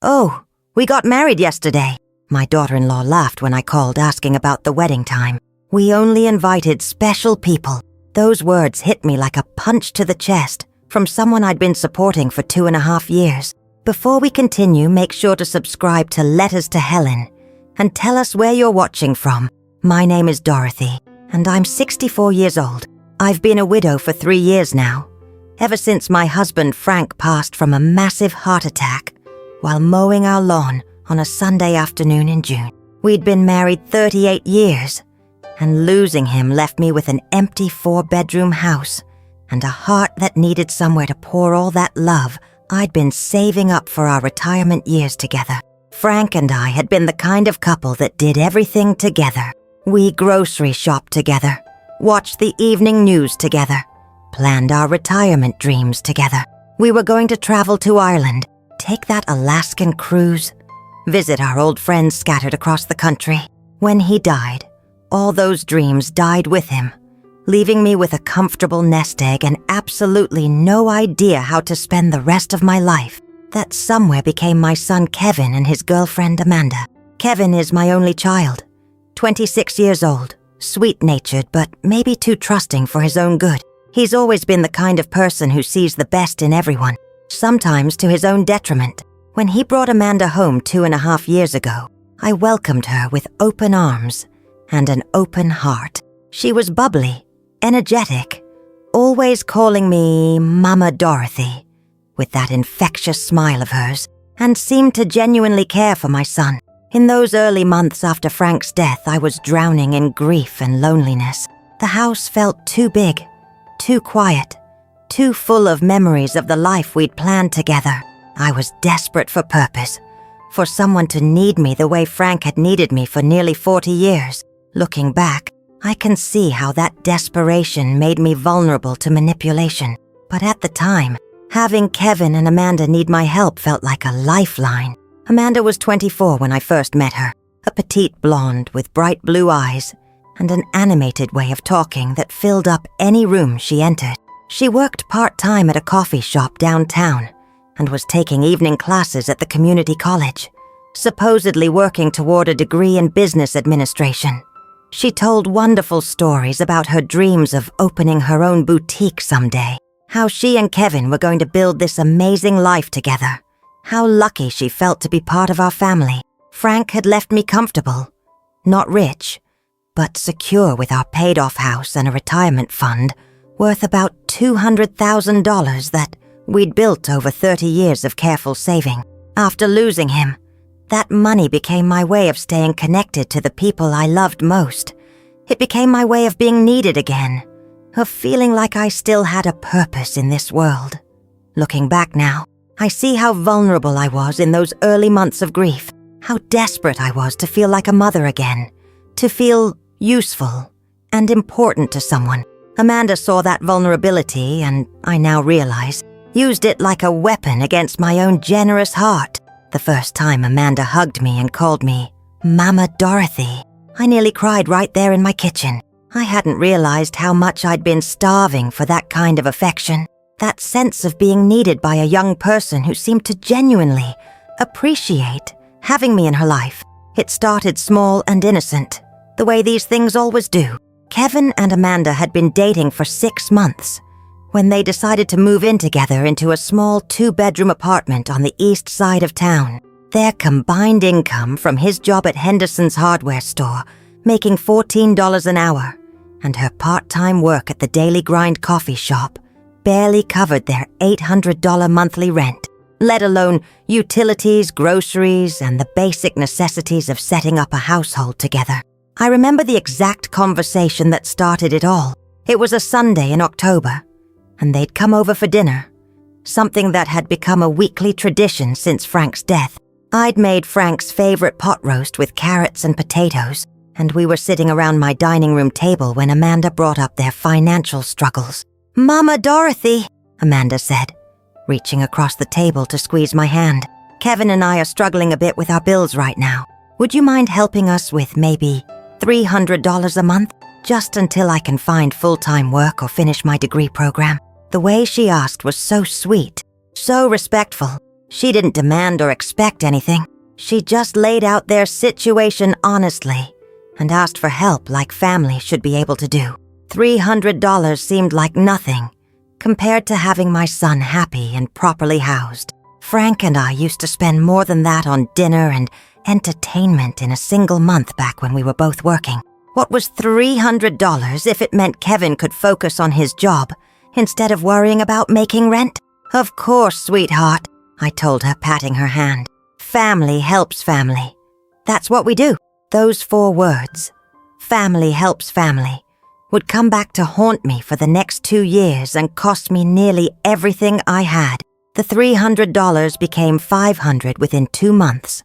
"Oh, we got married yesterday." My daughter-in-law laughed when I called asking about the wedding time. "We only invited special people." Those words hit me like a punch to the chest from someone I'd been supporting for 2.5 years. Before we continue, make sure to subscribe to Letters to Helen and tell us where you're watching from. My name is Dorothy, and I'm 64 years old. I've been a widow for 3 years now, ever since my husband Frank passed from a massive heart attack while mowing our lawn on a Sunday afternoon in June. We'd been married 38 years, and losing him left me with an empty 4-bedroom house and a heart that needed somewhere to pour all that love I'd been saving up for our retirement years together. Frank and I had been the kind of couple that did everything together. We grocery shopped together, watched the evening news together, planned our retirement dreams together. We were going to travel to Ireland, take that Alaskan cruise, visit our old friends scattered across the country. When he died, all those dreams died with him, leaving me with a comfortable nest egg and absolutely no idea how to spend the rest of my life. That somewhere became my son Kevin and his girlfriend Amanda. Kevin is my only child, 26 years old, sweet-natured but maybe too trusting for his own good. He's always been the kind of person who sees the best in everyone, sometimes to his own detriment. When he brought Amanda home 2.5 years ago, I welcomed her with open arms and an open heart. She was bubbly, energetic, always calling me Mama Dorothy, with that infectious smile of hers, and seemed to genuinely care for my son. In those early months after Frank's death, I was drowning in grief and loneliness. The house felt too big, too quiet, too full of memories of the life we'd planned together. I was desperate for purpose, for someone to need me the way Frank had needed me for nearly 40 years. Looking back, I can see how that desperation made me vulnerable to manipulation. But at the time, having Kevin and Amanda need my help felt like a lifeline. Amanda was 24 when I first met her, a petite blonde with bright blue eyes and an animated way of talking that filled up any room she entered. She worked part-time at a coffee shop downtown and was taking evening classes at the community college, supposedly working toward a degree in business administration. She told wonderful stories about her dreams of opening her own boutique someday, how she and Kevin were going to build this amazing life together, how lucky she felt to be part of our family. Frank had left me comfortable, not rich, but secure with our paid-off house and a retirement fund worth about $200,000 that we'd built over 30 years of careful saving. After losing him, that money became my way of staying connected to the people I loved most. It became my way of being needed again, of feeling like I still had a purpose in this world. Looking back now, I see how vulnerable I was in those early months of grief, how desperate I was to feel like a mother again, to feel useful and important to someone. Amanda saw that vulnerability and, I now realize, used it like a weapon against my own generous heart. The first time Amanda hugged me and called me Mama Dorothy, I nearly cried right there in my kitchen. I hadn't realized how much I'd been starving for that kind of affection, that sense of being needed by a young person who seemed to genuinely appreciate having me in her life. It started small and innocent, the way these things always do. Kevin and Amanda had been dating for 6 months when they decided to move in together into a small 2-bedroom apartment on the east side of town. Their combined income from his job at Henderson's hardware store, making $14 an hour, and her part-time work at the Daily Grind coffee shop barely covered their $800 monthly rent, let alone utilities, groceries, and the basic necessities of setting up a household together. I remember the exact conversation that started it all. It was a Sunday in October, and they'd come over for dinner, something that had become a weekly tradition since Frank's death. I'd made Frank's favorite pot roast with carrots and potatoes, and we were sitting around my dining room table when Amanda brought up their financial struggles. "Mama Dorothy," Amanda said, reaching across the table to squeeze my hand. "Kevin and I are struggling a bit with our bills right now. Would you mind helping us with maybe $300 a month, just until I can find full-time work or finish my degree program?" The way she asked was so sweet, so respectful. She didn't demand or expect anything. She just laid out their situation honestly and asked for help like family should be able to do. $300 seemed like nothing compared to having my son happy and properly housed. Frank and I used to spend more than that on dinner and entertainment in a single month back when we were both working. What was $300 if it meant Kevin could focus on his job instead of worrying about making rent? Of course, sweetheart, I told her, patting her hand. Family helps family. That's what we do. Those 4 words, family helps family, would come back to haunt me for the next 2 years and cost me nearly everything I had. The $300 became $500 within 2 months,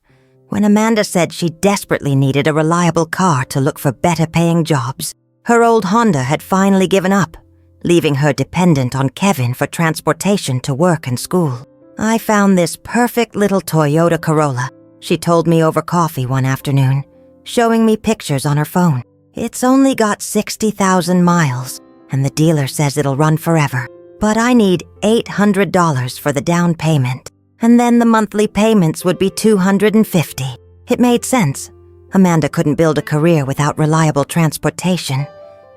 when Amanda said she desperately needed a reliable car to look for better-paying jobs. Her old Honda had finally given up, leaving her dependent on Kevin for transportation to work and school. I found this perfect little Toyota Corolla, she told me over coffee one afternoon, showing me pictures on her phone. It's only got 60,000 miles, and the dealer says it'll run forever. But I need $800 for the down payment, and then the monthly payments would be $250. It made sense. Amanda couldn't build a career without reliable transportation,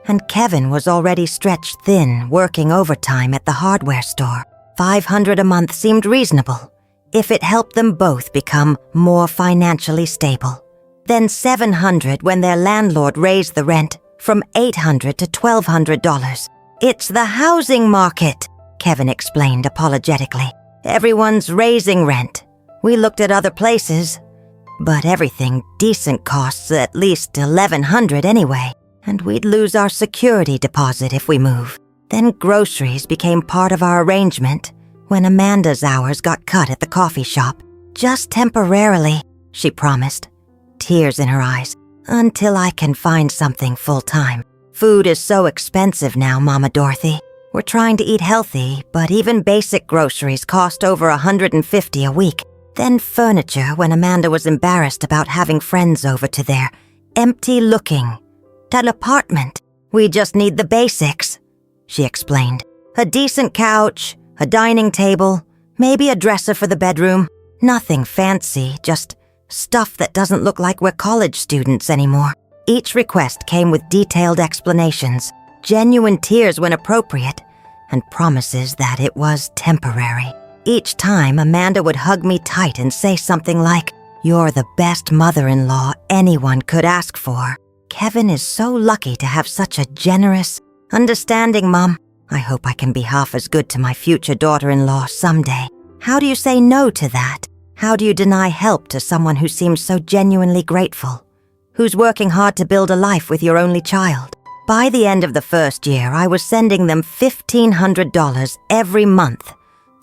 and Kevin was already stretched thin working overtime at the hardware store. $500 a month seemed reasonable if it helped them both become more financially stable. Then $700 when their landlord raised the rent from $800 to $1,200. It's the housing market, Kevin explained apologetically. Everyone's raising rent. We looked at other places, but everything decent costs at least $1,100 anyway, and we'd lose our security deposit if we move. Then groceries became part of our arrangement when Amanda's hours got cut at the coffee shop. Just temporarily, she promised, tears in her eyes, until I can find something full-time. Food is so expensive now, Mama Dorothy. We're trying to eat healthy, but even basic groceries cost over $150 a week. Then furniture when Amanda was embarrassed about having friends over to their empty-looking apartment. We just need the basics, she explained. A decent couch, a dining table, maybe a dresser for the bedroom. Nothing fancy, just stuff that doesn't look like we're college students anymore. Each request came with detailed explanations, genuine tears when appropriate, and promises that it was temporary. Each time, Amanda would hug me tight and say something like, "You're the best mother-in-law anyone could ask for. Kevin is so lucky to have such a generous, understanding mom. I hope I can be half as good to my future daughter-in-law someday." How do you say no to that? How do you deny help to someone who seems so genuinely grateful? Who's working hard to build a life with your only child? By the end of the first year, I was sending them $1,500 every month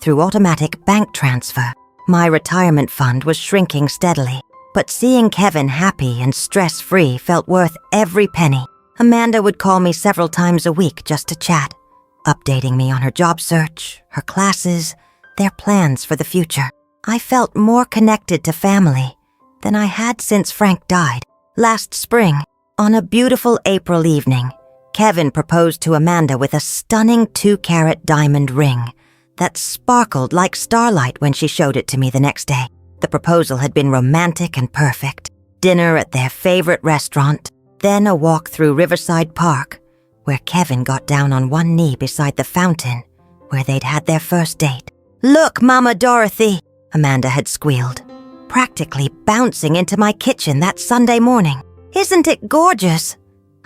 through automatic bank transfer. My retirement fund was shrinking steadily, but seeing Kevin happy and stress-free felt worth every penny. Amanda would call me several times a week just to chat, updating me on her job search, her classes, their plans for the future. I felt more connected to family than I had since Frank died. Last spring, on a beautiful April evening, Kevin proposed to Amanda with a stunning 2-carat diamond ring that sparkled like starlight when she showed it to me the next day. The proposal had been romantic and perfect. Dinner at their favorite restaurant, then a walk through Riverside Park, where Kevin got down on one knee beside the fountain where they'd had their first date. "Look, Mama Dorothy," Amanda had squealed, practically bouncing into my kitchen that Sunday morning. "Isn't it gorgeous?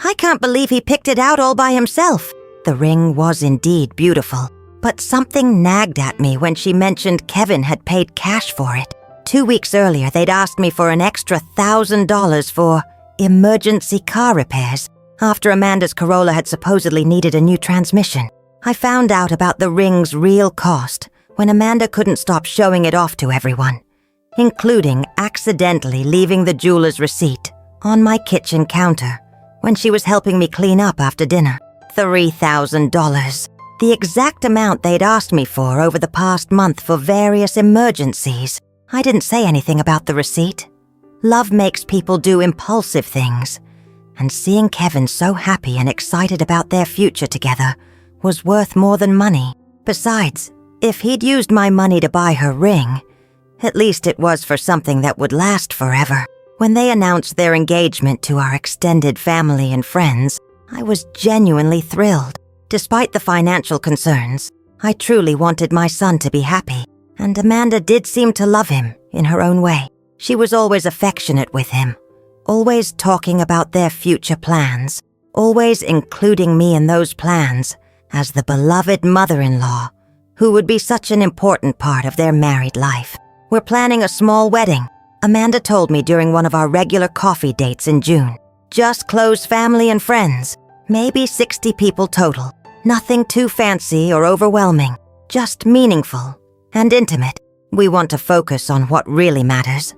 I can't believe he picked it out all by himself." The ring was indeed beautiful, but something nagged at me when she mentioned Kevin had paid cash for it. 2 weeks earlier, they'd asked me for an extra $1,000 for emergency car repairs after Amanda's Corolla had supposedly needed a new transmission. I found out about the ring's real cost when Amanda couldn't stop showing it off to everyone, including accidentally leaving the jeweler's receipt on my kitchen counter when she was helping me clean up after dinner. $3,000, the exact amount they'd asked me for over the past month for various emergencies. I didn't say anything about the receipt. Love makes people do impulsive things, and seeing Kevin so happy and excited about their future together was worth more than money. Besides, if he'd used my money to buy her ring, At least it was for something that would last forever. When they announced their engagement to our extended family and friends, I was genuinely thrilled. Despite the financial concerns, I truly wanted my son to be happy, and Amanda did seem to love him in her own way. She was always affectionate with him, always talking about their future plans, always including me in those plans as the beloved mother-in-law, who would be such an important part of their married life. We're planning a small wedding, Amanda told me during one of our regular coffee dates in June. Just close family and friends, maybe 60 people total. Nothing too fancy or overwhelming, just meaningful and intimate. We want to focus on what really matters,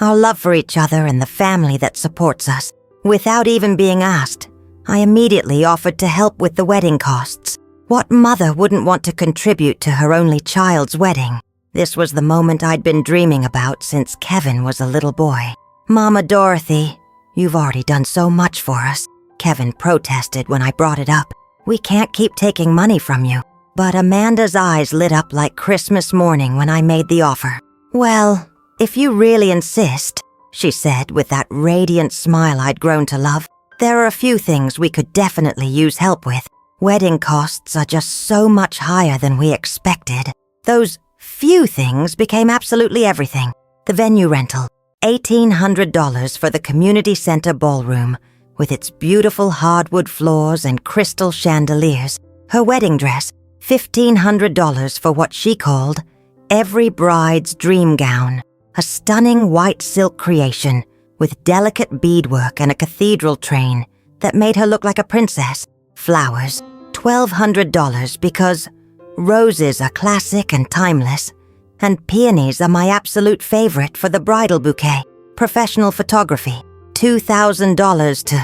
our love for each other and the family that supports us. Without even being asked, I immediately offered to help with the wedding costs. What mother wouldn't want to contribute to her only child's wedding? This was the moment I'd been dreaming about since Kevin was a little boy. "Mama Dorothy, you've already done so much for us," Kevin protested when I brought it up. "We can't keep taking money from you." But Amanda's eyes lit up like Christmas morning when I made the offer. "Well, if you really insist," she said with that radiant smile I'd grown to love, "there are a few things we could definitely use help with. Wedding costs are just so much higher than we expected." Those few things became absolutely everything. The venue rental, $1,800 for the community center ballroom, with its beautiful hardwood floors and crystal chandeliers. Her wedding dress, $1,500 for what she called every bride's dream gown, a stunning white silk creation with delicate beadwork and a cathedral train that made her look like a princess. Flowers, $1,200 because roses are classic and timeless, and peonies are my absolute favorite for the bridal bouquet. Professional photography, $2,000 to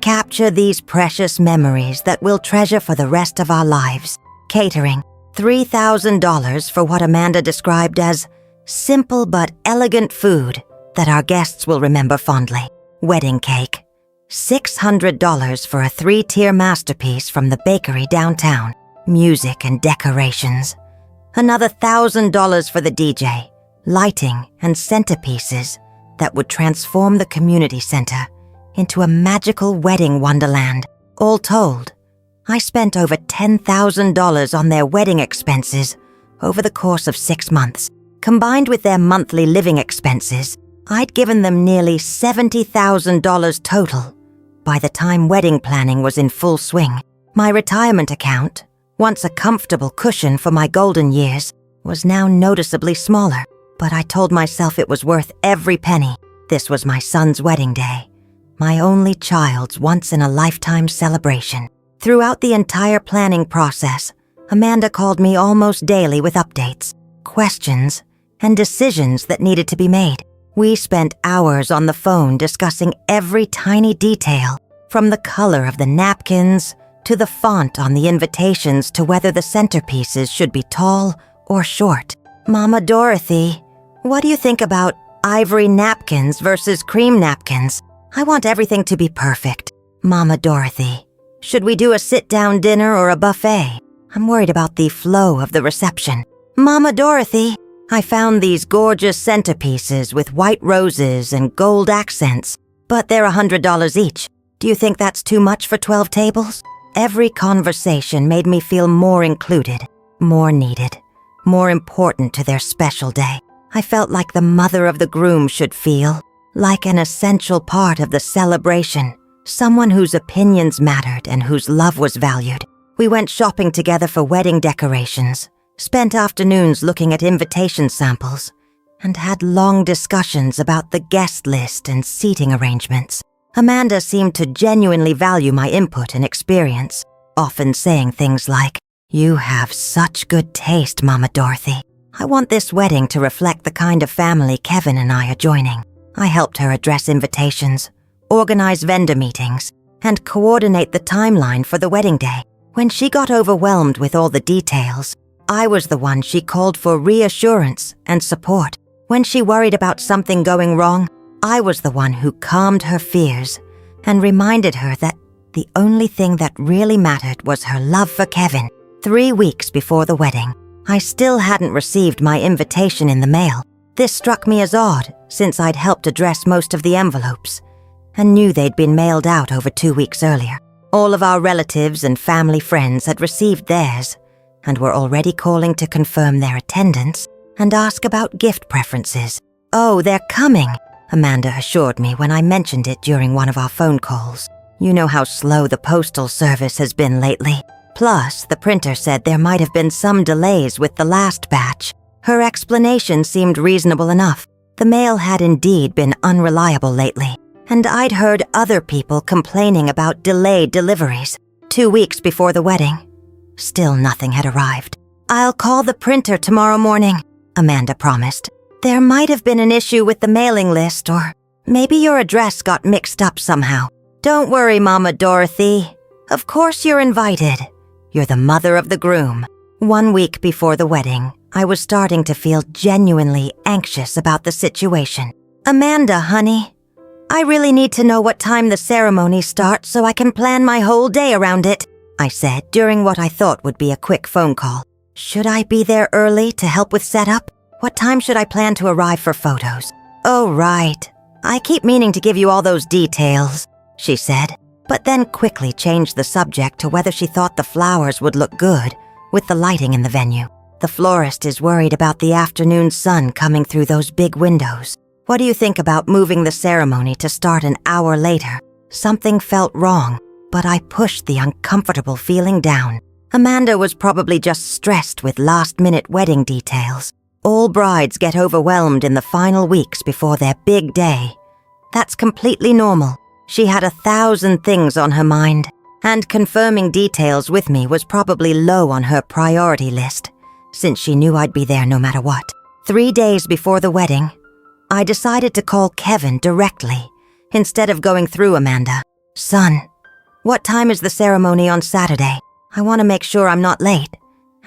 capture these precious memories that we'll treasure for the rest of our lives. Catering, $3,000 for what Amanda described as simple but elegant food that our guests will remember fondly. Wedding cake, $600 for a 3-tier masterpiece from the bakery downtown. Music and decorations. Another $1,000 for the DJ, lighting, and centerpieces that would transform the community center into a magical wedding wonderland. All told, I spent over $10,000 on their wedding expenses over the course of 6 months. Combined with their monthly living expenses, I'd given them nearly $70,000 total. By the time wedding planning was in full swing, my retirement account, once a comfortable cushion for my golden years, was now noticeably smaller. But I told myself it was worth every penny. This was my son's wedding day, my only child's once-in-a-lifetime celebration. Throughout the entire planning process, Amanda called me almost daily with updates, questions, and decisions that needed to be made. We spent hours on the phone discussing every tiny detail, from the color of the napkins to the font on the invitations to whether the centerpieces should be tall or short. "Mama Dorothy, what do you think about ivory napkins versus cream napkins? I want everything to be perfect." "Mama Dorothy, should we do a sit-down dinner or a buffet? I'm worried about the flow of the reception." "Mama Dorothy, I found these gorgeous centerpieces with white roses and gold accents, but they're $100 each. Do you think that's too much for 12 tables?" Every conversation made me feel more included, more needed, more important to their special day. I felt like the mother of the groom should feel, like an essential part of the celebration, someone whose opinions mattered and whose love was valued. We went shopping together for wedding decorations, spent afternoons looking at invitation samples, and had long discussions about the guest list and seating arrangements. Amanda seemed to genuinely value my input and experience, often saying things like, "You have such good taste, Mama Dorothy. I want this wedding to reflect the kind of family Kevin and I are joining." I helped her address invitations, organize vendor meetings, and coordinate the timeline for the wedding day. When she got overwhelmed with all the details, I was the one she called for reassurance and support. When she worried about something going wrong, I was the one who calmed her fears and reminded her that the only thing that really mattered was her love for Kevin. 3 weeks before the wedding, I still hadn't received my invitation in the mail. This struck me as odd, since I'd helped address most of the envelopes, and knew they'd been mailed out over 2 weeks earlier. All of our relatives and family friends had received theirs, and were already calling to confirm their attendance and ask about gift preferences. "Oh, they're coming," Amanda assured me when I mentioned it during one of our phone calls. "You know how slow the postal service has been lately. Plus, the printer said there might have been some delays with the last batch." Her explanation seemed reasonable enough. The mail had indeed been unreliable lately, and I'd heard other people complaining about delayed deliveries 2 weeks before the wedding. Still nothing had arrived. "I'll call the printer tomorrow morning," Amanda promised. "There might have been an issue with the mailing list, or maybe your address got mixed up somehow. Don't worry, Mama Dorothy. Of course you're invited. You're the mother of the groom." 1 week before the wedding, I was starting to feel genuinely anxious about the situation. "Amanda, honey, I really need to know what time the ceremony starts so I can plan my whole day around it," I said during what I thought would be a quick phone call. "Should I be there early to help with setup? What time should I plan to arrive for photos?" "Oh, right. I keep meaning to give you all those details," she said, but then quickly changed the subject to whether she thought the flowers would look good with the lighting in the venue. "The florist is worried about the afternoon sun coming through those big windows. What do you think about moving the ceremony to start an hour later?" Something felt wrong, but I pushed the uncomfortable feeling down. Amanda was probably just stressed with last-minute wedding details. All brides get overwhelmed in the final weeks before their big day. That's completely normal. She had 1,000 things on her mind, and confirming details with me was probably low on her priority list, since she knew I'd be there no matter what. 3 days before the wedding, I decided to call Kevin directly, instead of going through Amanda. "Son, what time is the ceremony on Saturday? I want to make sure I'm not late,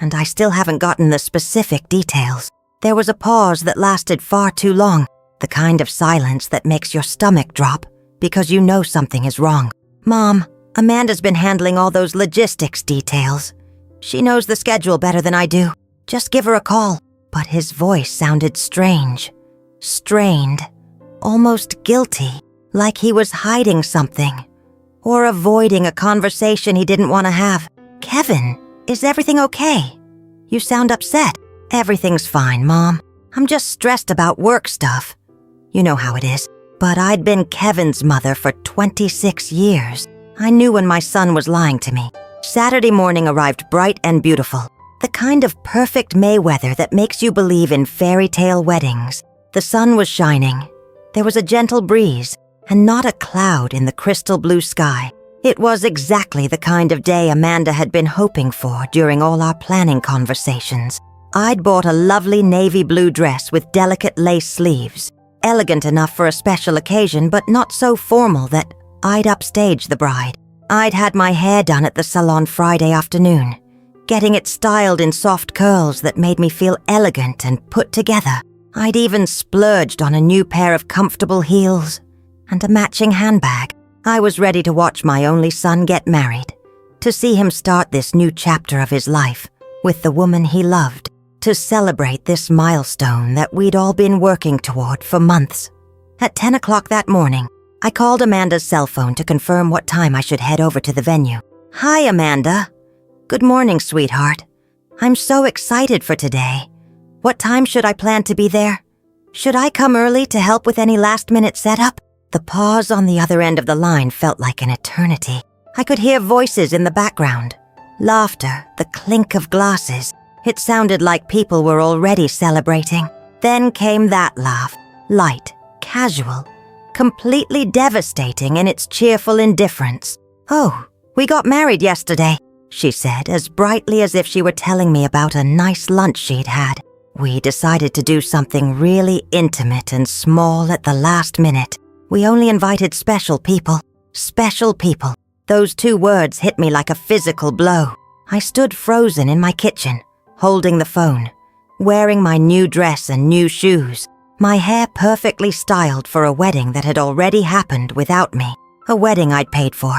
and I still haven't gotten the specific details." There was a pause that lasted far too long, the kind of silence that makes your stomach drop because you know something is wrong. "Mom, Amanda's been handling all those logistics details. She knows the schedule better than I do. Just give her a call." But his voice sounded strange, strained, almost guilty, like he was hiding something or avoiding a conversation he didn't want to have. "Kevin, is everything okay? You sound upset." "Everything's fine, Mom. I'm just stressed about work stuff. You know how it is." But I'd been Kevin's mother for 26 years. I knew when my son was lying to me. Saturday morning arrived bright and beautiful. The kind of perfect May weather that makes you believe in fairy tale weddings. The sun was shining. There was a gentle breeze, and not a cloud in the crystal blue sky. It was exactly the kind of day Amanda had been hoping for during all our planning conversations. I'd bought a lovely navy blue dress with delicate lace sleeves, elegant enough for a special occasion but not so formal that I'd upstage the bride. I'd had my hair done at the salon Friday afternoon, getting it styled in soft curls that made me feel elegant and put together. I'd even splurged on a new pair of comfortable heels and a matching handbag. I was ready to watch my only son get married, to see him start this new chapter of his life with the woman he loved, to celebrate this milestone that we'd all been working toward for months. At 10 o'clock that morning, I called Amanda's cell phone to confirm what time I should head over to the venue. "Hi, Amanda. Good morning, sweetheart. I'm so excited for today. What time should I plan to be there? Should I come early to help with any last-minute setup?" The pause on the other end of the line felt like an eternity. I could hear voices in the background, laughter, the clink of glasses. It sounded like people were already celebrating. Then came that laugh, light, casual, completely devastating in its cheerful indifference. "Oh, we got married yesterday," she said, as brightly as if she were telling me about a nice lunch she'd had. "We decided to do something really intimate and small at the last minute. We only invited special people. Special people." Those 2 words hit me like a physical blow. I stood frozen in my kitchen, holding the phone, wearing my new dress and new shoes, my hair perfectly styled for a wedding that had already happened without me, a wedding I'd paid for,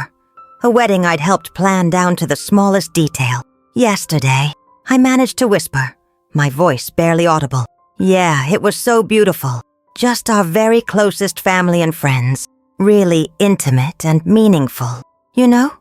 a wedding I'd helped plan down to the smallest detail. Yesterday, I managed to whisper, my voice barely audible, Yeah, it was so beautiful. Just our very closest family and friends. Really intimate and meaningful. You know?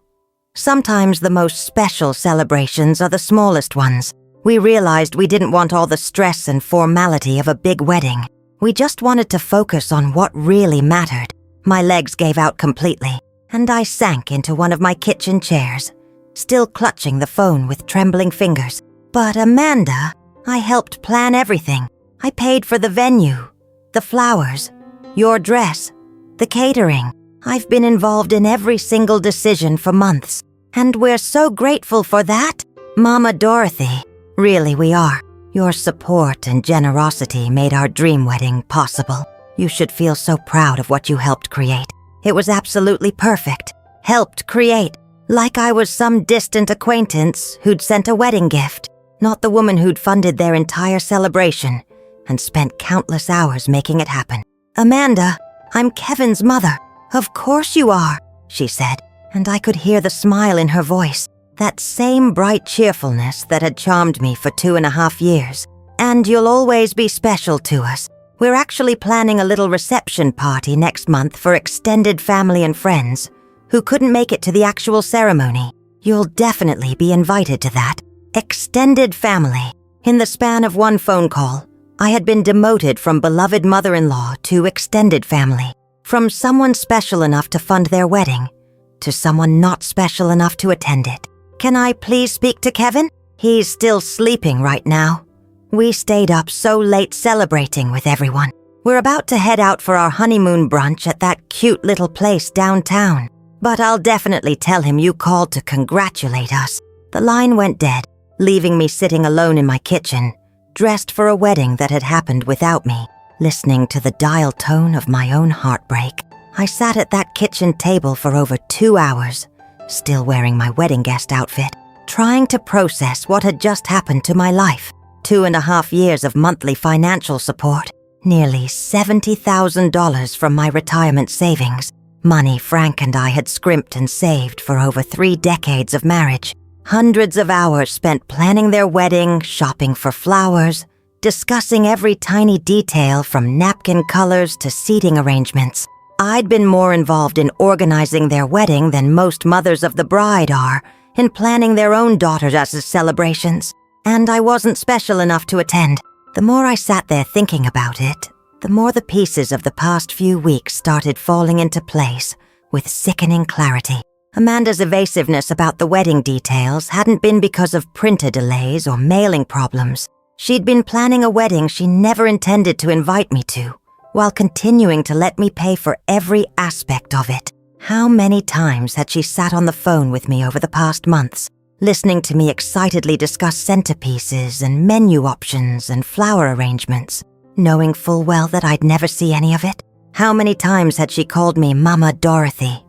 Sometimes the most special celebrations are the smallest ones. We realized we didn't want all the stress and formality of a big wedding. We just wanted to focus on what really mattered. My legs gave out completely, and I sank into one of my kitchen chairs, still clutching the phone with trembling fingers. But Amanda, I helped plan everything. I paid for the venue, the flowers, your dress, the catering. I've been involved in every single decision for months, and we're so grateful for that. Mama Dorothy, really we are. Your support and generosity made our dream wedding possible. You should feel so proud of what you helped create. It was absolutely perfect. Helped create. Like I was some distant acquaintance who'd sent a wedding gift, not the woman who'd funded their entire celebration and spent countless hours making it happen. Amanda, I'm Kevin's mother. Of course you are, she said, and I could hear the smile in her voice, that same bright cheerfulness that had charmed me for 2.5 years. And you'll always be special to us. We're actually planning a little reception party next month for extended family and friends who couldn't make it to the actual ceremony. You'll definitely be invited to that. Extended family. In the span of one phone call, I had been demoted from beloved mother-in-law to extended family. From someone special enough to fund their wedding to someone not special enough to attend it. Can I please speak to Kevin? He's still sleeping right now. We stayed up so late celebrating with everyone. We're about to head out for our honeymoon brunch at that cute little place downtown. But I'll definitely tell him you called to congratulate us. The line went dead, leaving me sitting alone in my kitchen, dressed for a wedding that had happened without me, listening to the dial tone of my own heartbreak. I sat at that kitchen table for over 2 hours, still wearing my wedding guest outfit, trying to process what had just happened to my life. 2.5 years of monthly financial support, nearly $70,000 from my retirement savings, money Frank and I had scrimped and saved for over 3 decades of marriage, hundreds of hours spent planning their wedding, shopping for flowers, discussing every tiny detail from napkin colors to seating arrangements. I'd been more involved in organizing their wedding than most mothers of the bride are in planning their own daughters' celebrations, and I wasn't special enough to attend. The more I sat there thinking about it, the more the pieces of the past few weeks started falling into place with sickening clarity. Amanda's evasiveness about the wedding details hadn't been because of printer delays or mailing problems. She'd been planning a wedding she never intended to invite me to, while continuing to let me pay for every aspect of it. How many times had she sat on the phone with me over the past months, listening to me excitedly discuss centerpieces and menu options and flower arrangements, knowing full well that I'd never see any of it? How many times had she called me Mama Dorothy,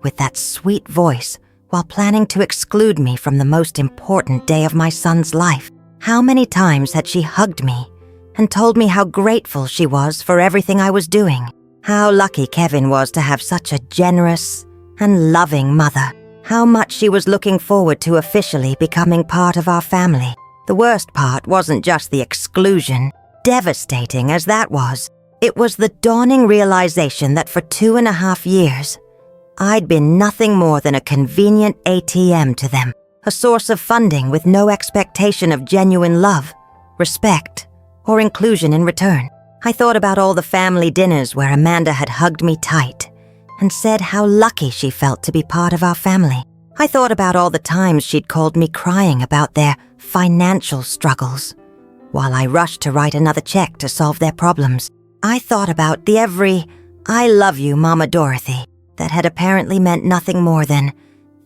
with that sweet voice, while planning to exclude me from the most important day of my son's life? How many times had she hugged me and told me how grateful she was for everything I was doing? How lucky Kevin was to have such a generous and loving mother. How much she was looking forward to officially becoming part of our family. The worst part wasn't just the exclusion, devastating as that was. It was the dawning realization that for 2.5 years, I'd been nothing more than a convenient ATM to them, a source of funding with no expectation of genuine love, respect, or inclusion in return. I thought about all the family dinners where Amanda had hugged me tight and said how lucky she felt to be part of our family. I thought about all the times she'd called me crying about their financial struggles, while I rushed to write another check to solve their problems. I thought about the every "I love you, Mama Dorothy" that had apparently meant nothing more than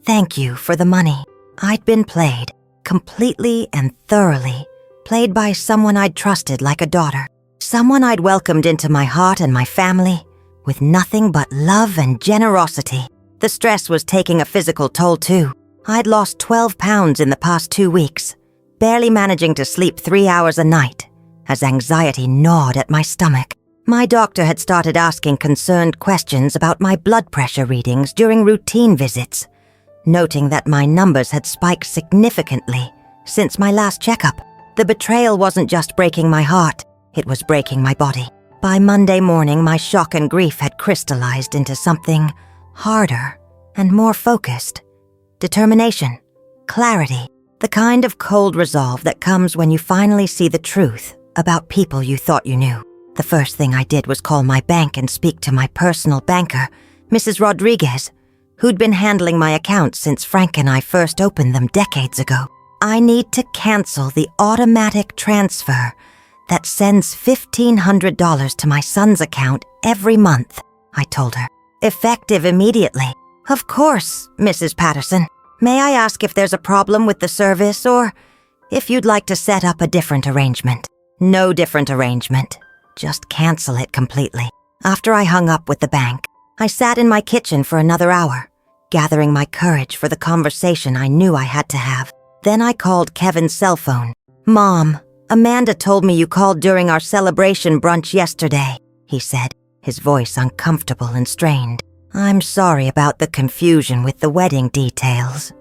"thank you for the money." I'd been played, completely and thoroughly, played by someone I'd trusted like a daughter, someone I'd welcomed into my heart and my family with nothing but love and generosity. The stress was taking a physical toll too. I'd lost 12 pounds in the past 2 weeks, barely managing to sleep 3 hours a night, as anxiety gnawed at my stomach. My doctor had started asking concerned questions about my blood pressure readings during routine visits, noting that my numbers had spiked significantly since my last checkup. The betrayal wasn't just breaking my heart, It was breaking my body. By Monday morning, my shock and grief had crystallized into something harder and more focused. Determination, clarity, the kind of cold resolve that comes when you finally see the truth about people you thought you knew. The first thing I did was call my bank and speak to my personal banker, Mrs. Rodriguez, who'd been handling my accounts since Frank and I first opened them decades ago. I need to cancel the automatic transfer that sends $1,500 to my son's account every month, I told her. Effective immediately. Of course, Mrs. Patterson. May I ask if there's a problem with the service or if you'd like to set up a different arrangement? No different arrangement. Just cancel it completely. After I hung up with the bank, I sat in my kitchen for another hour, gathering my courage for the conversation I knew I had to have. Then I called Kevin's cell phone. "Mom, Amanda told me you called during our celebration brunch yesterday," he said, his voice uncomfortable and strained. "I'm sorry about the confusion with the wedding details.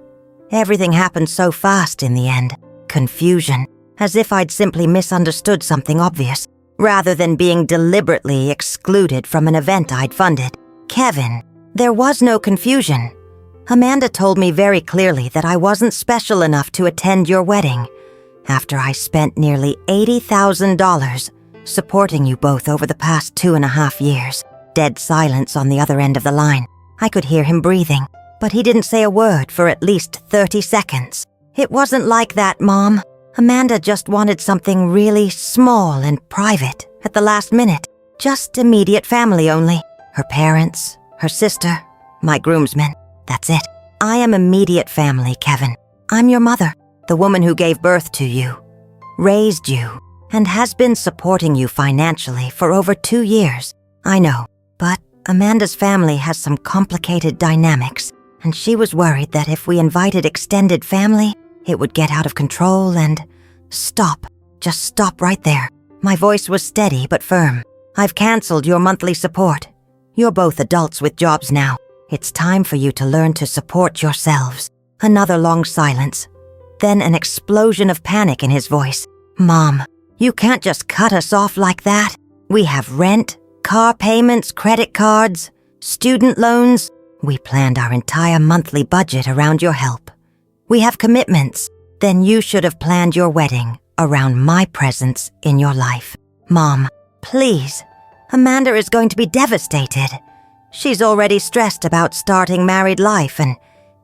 Everything happened so fast in the end. Confusion, as if I'd simply misunderstood something obvious, rather than being deliberately excluded from an event I'd funded. Kevin, there was no confusion. Amanda told me very clearly that I wasn't special enough to attend your wedding. After I spent nearly $80,000 supporting you both over the past 2.5 years. Dead silence on the other end of the line. I could hear him breathing, but he didn't say a word for at least 30 seconds. It wasn't like that, Mom. Amanda just wanted something really small and private at the last minute. Just immediate family only. Her parents, her sister, my groomsmen. That's it. I am immediate family, Kevin. I'm your mother, the woman who gave birth to you, raised you, and has been supporting you financially for over 2 years. I know, but Amanda's family has some complicated dynamics, and she was worried that if we invited extended family, it would get out of control and stop. Just stop right there. My voice was steady but firm. I've canceled your monthly support. You're both adults with jobs now. It's time for you to learn to support yourselves. Another long silence. Then an explosion of panic in his voice. Mom, you can't just cut us off like that. We have rent, car payments, credit cards, student loans. We planned our entire monthly budget around your help. We have commitments. Then you should have planned your wedding around my presence in your life. Mom, please. Amanda is going to be devastated. She's already stressed about starting married life, and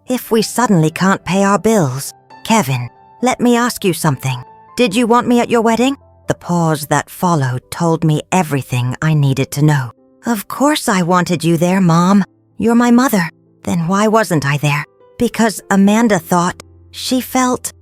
if we suddenly can't pay our bills. Kevin, let me ask you something. Did you want me at your wedding? The pause that followed told me everything I needed to know. Of course I wanted you there, Mom. You're my mother. Then why wasn't I there? Because Amanda thought, she felt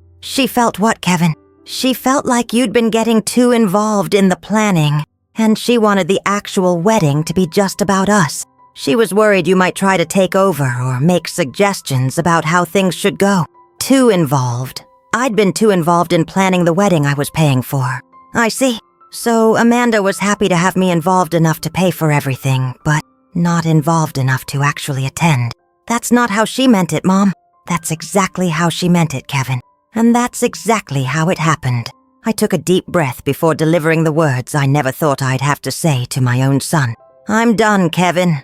what, Kevin? She felt like you'd been getting too involved in the planning, and she wanted the actual wedding to be just about us. She was worried you might try to take over or make suggestions about how things should go. Too involved. I'd been too involved in planning the wedding I was paying for. I see. So Amanda was happy to have me involved enough to pay for everything, but not involved enough to actually attend. That's not how she meant it, Mom. That's exactly how she meant it, Kevin. And that's exactly how it happened. I took a deep breath before delivering the words I never thought I'd have to say to my own son. I'm done, Kevin.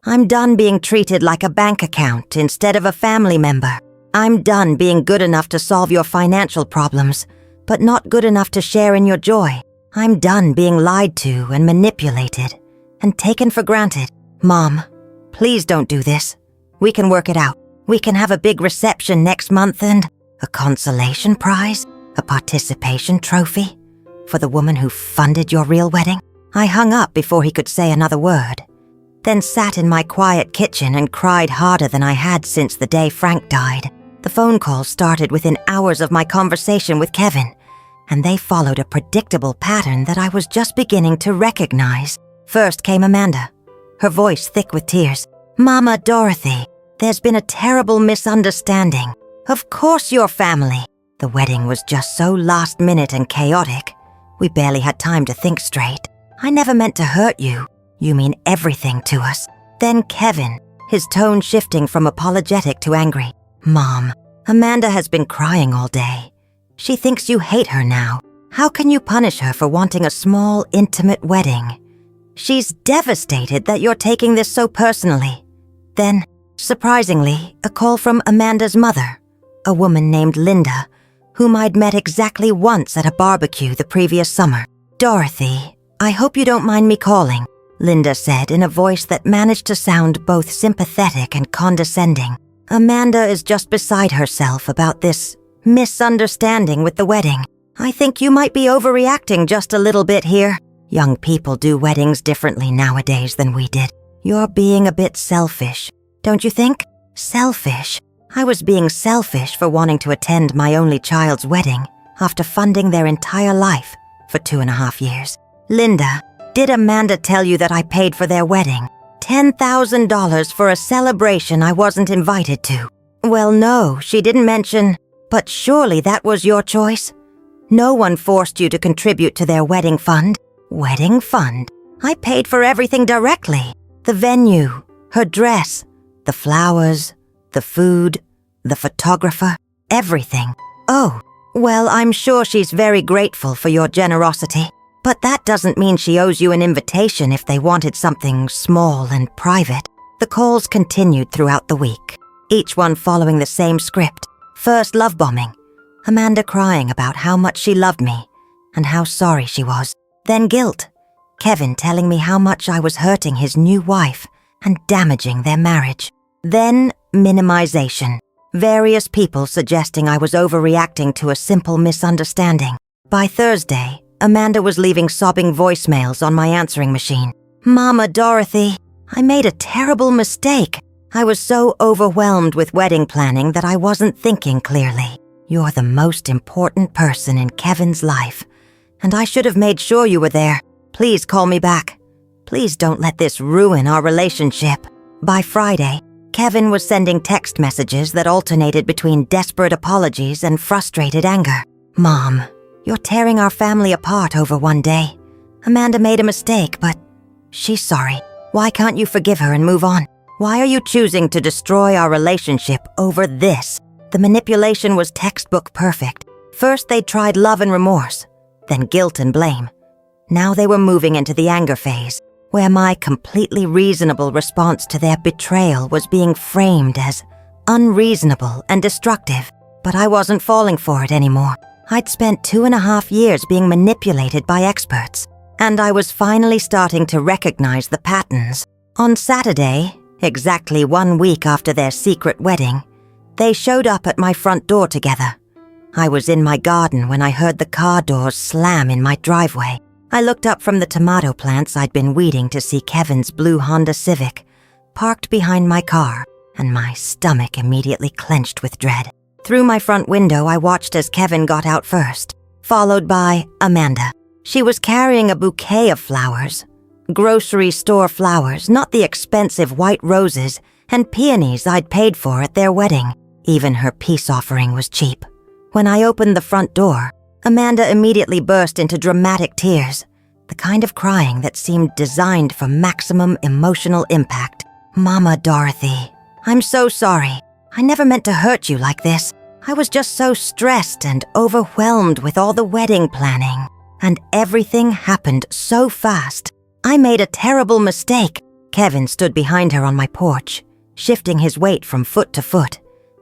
I'm done being treated like a bank account instead of a family member. I'm done being good enough to solve your financial problems, but not good enough to share in your joy. I'm done being lied to and manipulated and taken for granted. Mom, please don't do this. We can work it out. We can have a big reception next month and a consolation prize, a participation trophy for the woman who funded your real wedding. I hung up before he could say another word, then sat in my quiet kitchen and cried harder than I had since the day Frank died. The phone calls started within hours of my conversation with Kevin, and they followed a predictable pattern that I was just beginning to recognize. First came Amanda, her voice thick with tears. Mama Dorothy, there's been a terrible misunderstanding. Of course you're family. The wedding was just so last minute and chaotic. We barely had time to think straight. I never meant to hurt you. You mean everything to us. Then Kevin, his tone shifting from apologetic to angry. Mom, Amanda has been crying all day. She thinks you hate her now. How can you punish her for wanting a small, intimate wedding? She's devastated that you're taking this so personally. Then, surprisingly, a call from Amanda's mother, a woman named Linda, whom I'd met exactly once at a barbecue the previous summer. "Dorothy, I hope you don't mind me calling," Linda said in a voice that managed to sound both sympathetic and condescending. "Amanda is just beside herself about this misunderstanding with the wedding. I think you might be overreacting just a little bit here. Young people do weddings differently nowadays than we did. You're being a bit selfish, don't you think?" Selfish? I was being selfish for wanting to attend my only child's wedding after funding their entire life for 2.5 years. "Linda, did Amanda tell you that I paid for their wedding? $10,000 for a celebration I wasn't invited to?" "Well, no, she didn't mention, but surely that was your choice? No one forced you to contribute to their wedding fund." "Wedding fund? I paid for everything directly. The venue, her dress, the flowers, the food, the photographer, everything." "Oh, well, I'm sure she's very grateful for your generosity. But that doesn't mean she owes you an invitation if they wanted something small and private." The calls continued throughout the week, each one following the same script. First, love bombing. Amanda crying about how much she loved me and how sorry she was. Then guilt. Kevin telling me how much I was hurting his new wife and damaging their marriage. Then minimization. Various people suggesting I was overreacting to a simple misunderstanding. By Thursday, Amanda was leaving sobbing voicemails on my answering machine. "Mama Dorothy, I made a terrible mistake. I was so overwhelmed with wedding planning that I wasn't thinking clearly. You're the most important person in Kevin's life, and I should have made sure you were there. Please call me back. Please don't let this ruin our relationship." By Friday, Kevin was sending text messages that alternated between desperate apologies and frustrated anger. "Mom, you're tearing our family apart over one day. Amanda made a mistake, but she's sorry. Why can't you forgive her and move on? Why are you choosing to destroy our relationship over this?" The manipulation was textbook perfect. First they tried love and remorse, then guilt and blame. Now they were moving into the anger phase, where my completely reasonable response to their betrayal was being framed as unreasonable and destructive. But I wasn't falling for it anymore. I'd spent 2.5 years being manipulated by experts, and I was finally starting to recognize the patterns. On Saturday, exactly 1 week after their secret wedding, they showed up at my front door together. I was in my garden when I heard the car doors slam in my driveway. I looked up from the tomato plants I'd been weeding to see Kevin's blue Honda Civic parked behind my car, and my stomach immediately clenched with dread. Through my front window, I watched as Kevin got out first, followed by Amanda. She was carrying a bouquet of flowers. Grocery store flowers, not the expensive white roses and peonies I'd paid for at their wedding. Even her peace offering was cheap. When I opened the front door, Amanda immediately burst into dramatic tears, the kind of crying that seemed designed for maximum emotional impact. "Mama Dorothy, I'm so sorry. I never meant to hurt you like this. I was just so stressed and overwhelmed with all the wedding planning, and everything happened so fast. I made a terrible mistake." Kevin stood behind her on my porch, shifting his weight from foot to foot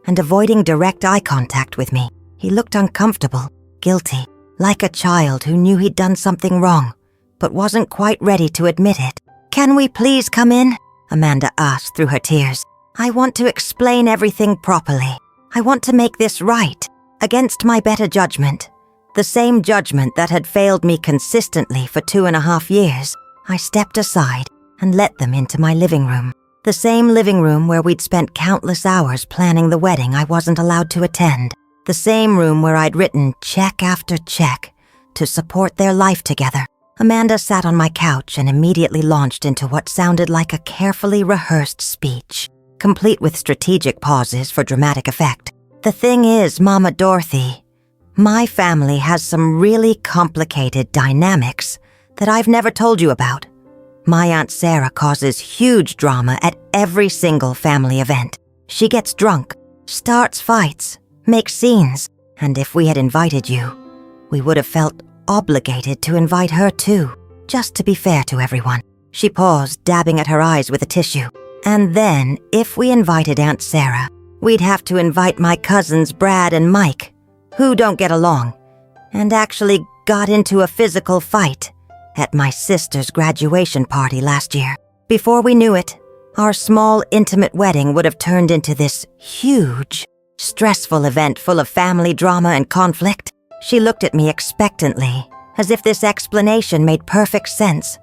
and avoiding direct eye contact with me. He looked uncomfortable, guilty, like a child who knew he'd done something wrong, but wasn't quite ready to admit it. "Can we please come in?" Amanda asked through her tears. "I want to explain everything properly. I want to make this right, against my better judgment. The same judgment that had failed me consistently for 2.5 years. I stepped aside and let them into my living room. The same living room where we'd spent countless hours planning the wedding I wasn't allowed to attend. The same room where I'd written check after check to support their life together. Amanda sat on my couch and immediately launched into what sounded like a carefully rehearsed speech, complete with strategic pauses for dramatic effect. "The thing is, Mama Dorothy, my family has some really complicated dynamics that I've never told you about. My Aunt Sarah causes huge drama at every single family event. She gets drunk, starts fights, makes scenes, and if we had invited you, we would have felt obligated to invite her too, just to be fair to everyone. She paused, dabbing at her eyes with a tissue. And then, if we invited Aunt Sarah, we'd have to invite my cousins Brad and Mike, who don't get along, and actually got into a physical fight at my sister's graduation party last year. Before we knew it, our small, intimate wedding would have turned into this huge, stressful event full of family drama and conflict. She looked at me expectantly, as if this explanation made perfect sense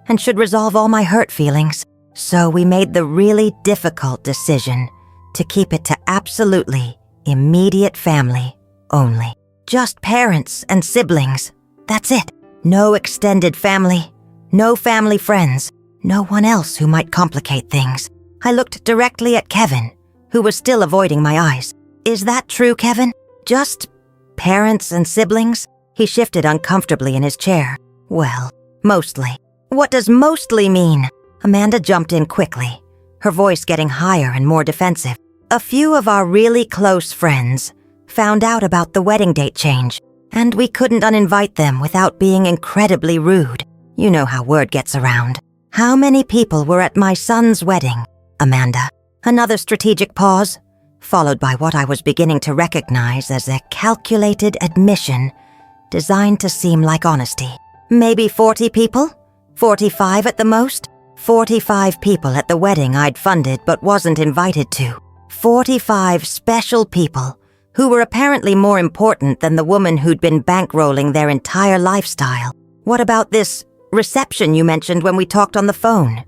and should resolve all my hurt feelings. So we made the really difficult decision to keep it to absolutely immediate family only. Just parents and siblings. That's it. No extended family, no family friends, no one else who might complicate things. I looked directly at Kevin, who was still avoiding my eyes. Is that true, Kevin? Just parents and siblings? He shifted uncomfortably in his chair. Well, mostly. What does mostly mean? Amanda jumped in quickly, her voice getting higher and more defensive. A few of our really close friends found out about the wedding date change, and we couldn't uninvite them without being incredibly rude. You know how word gets around. How many people were at my son's wedding, Amanda? Another strategic pause, followed by what I was beginning to recognize as a calculated admission designed to seem like honesty. Maybe 40 people? 45 at the most? 45 people at the wedding I'd funded but wasn't invited to. 45 special people who were apparently more important than the woman who'd been bankrolling their entire lifestyle. What about this reception you mentioned when we talked on the phone?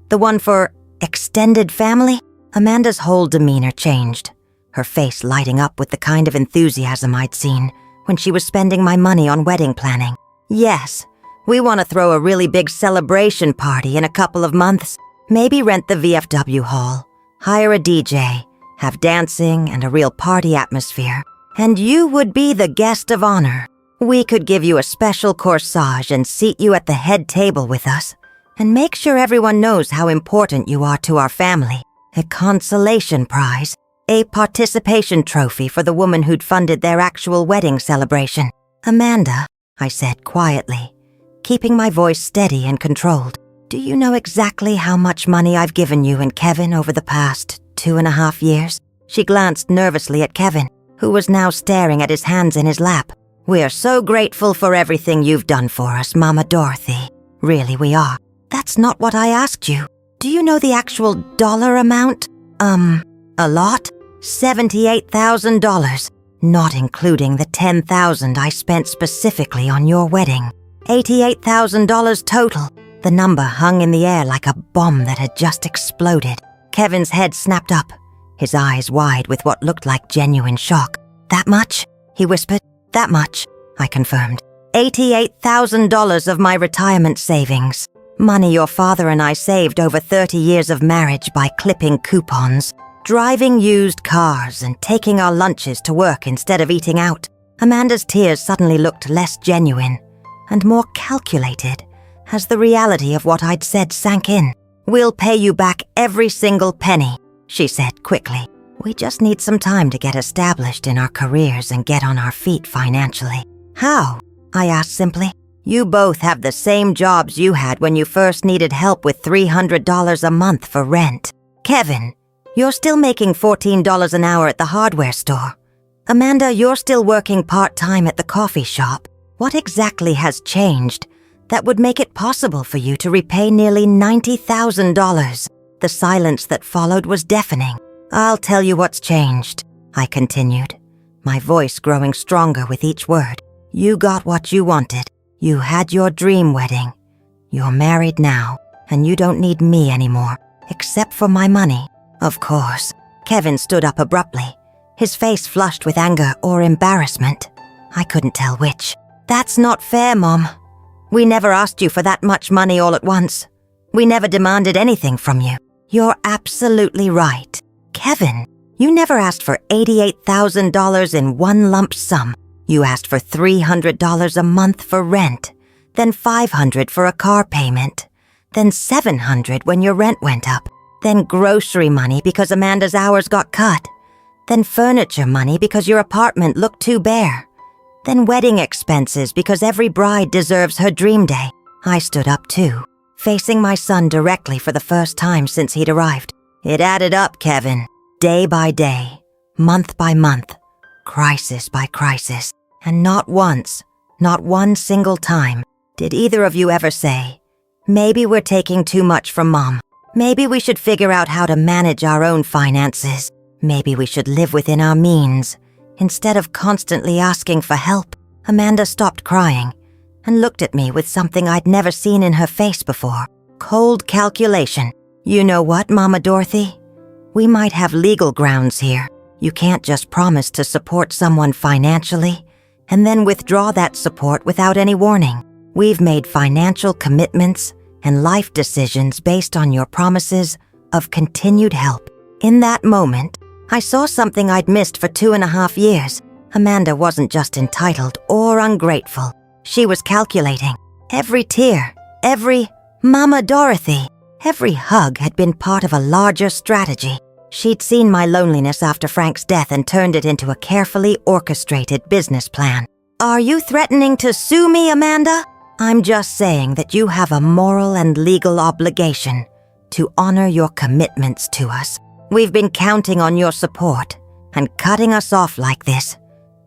The one for extended family? Amanda's whole demeanor changed, her face lighting up with the kind of enthusiasm I'd seen when she was spending my money on wedding planning. Yes, we want to throw a really big celebration party in a couple of months. Maybe rent the VFW hall, hire a DJ, have dancing and a real party atmosphere. And you would be the guest of honor. We could give you a special corsage and seat you at the head table with us, and make sure everyone knows how important you are to our family. A consolation prize, a participation trophy for the woman who'd funded their actual wedding celebration. Amanda, I said quietly, keeping my voice steady and controlled. Do you know exactly how much money I've given you and Kevin over the past 2.5 years? She glanced nervously at Kevin, who was now staring at his hands in his lap. We're so grateful for everything you've done for us, Mama Dorothy. Really, we are. That's not what I asked you. Do you know the actual dollar amount? A lot? $78,000, not including the $10,000 I spent specifically on your wedding. $88,000 total. The number hung in the air like a bomb that had just exploded. Kevin's head snapped up, his eyes wide with what looked like genuine shock. That much? He whispered. That much, I confirmed. $88,000 of my retirement savings. Money your father and I saved over 30 years of marriage by clipping coupons, driving used cars, and taking our lunches to work instead of eating out. Amanda's tears suddenly looked less genuine and more calculated as the reality of what I'd said sank in. We'll pay you back every single penny, she said quickly. We just need some time to get established in our careers and get on our feet financially. How? I asked simply. You both have the same jobs you had when you first needed help with $300 a month for rent. Kevin, you're still making $14 an hour at the hardware store. Amanda, you're still working part-time at the coffee shop. What exactly has changed that would make it possible for you to repay nearly $90,000? The silence that followed was deafening. I'll tell you what's changed, I continued, my voice growing stronger with each word. You got what you wanted. You had your dream wedding. You're married now, and you don't need me anymore, except for my money. Of course. Kevin stood up abruptly, his face flushed with anger or embarrassment. I couldn't tell which. That's not fair, Mom. We never asked you for that much money all at once. We never demanded anything from you. You're absolutely right. Kevin, you never asked for $88,000 in one lump sum. You asked for $300 a month for rent, then $500 for a car payment, then $700 when your rent went up, then grocery money because Amanda's hours got cut, then furniture money because your apartment looked too bare, Then wedding expenses because every bride deserves her dream day. I stood up too, facing my son directly for the first time since he'd arrived. It added up, Kevin. Day by day, month by month, crisis by crisis. And not once, not one single time, did either of you ever say, maybe we're taking too much from Mom. Maybe we should figure out how to manage our own finances. Maybe we should live within our means. Instead of constantly asking for help. Amanda stopped crying and looked at me with something I'd never seen in her face before. Cold calculation. You know what, Mama Dorothy? We might have legal grounds here. You can't just promise to support someone financially and then withdraw that support without any warning. We've made financial commitments and life decisions based on your promises of continued help. In that moment, I saw something I'd missed for 2.5 years. Amanda wasn't just entitled or ungrateful. She was calculating. Every tear, every Mama Dorothy, every hug had been part of a larger strategy. She'd seen my loneliness after Frank's death and turned it into a carefully orchestrated business plan. Are you threatening to sue me, Amanda? I'm just saying that you have a moral and legal obligation to honor your commitments to us. We've been counting on your support, and cutting us off like this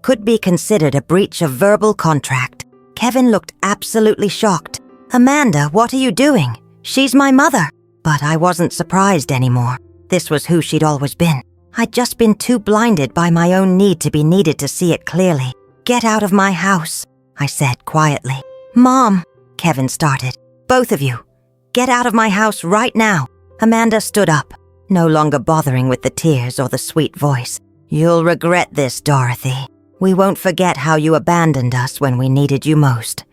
could be considered a breach of verbal contract. Kevin looked absolutely shocked. Amanda, what are you doing? She's my mother. But I wasn't surprised anymore. This was who she'd always been. I'd just been too blinded by my own need to be needed to see it clearly. Get out of my house, I said quietly. Mom, Kevin started. Both of you, get out of my house right now. Amanda stood up, no longer bothering with the tears or the sweet voice. You'll regret this, Dorothy. We won't forget how you abandoned us when we needed you most.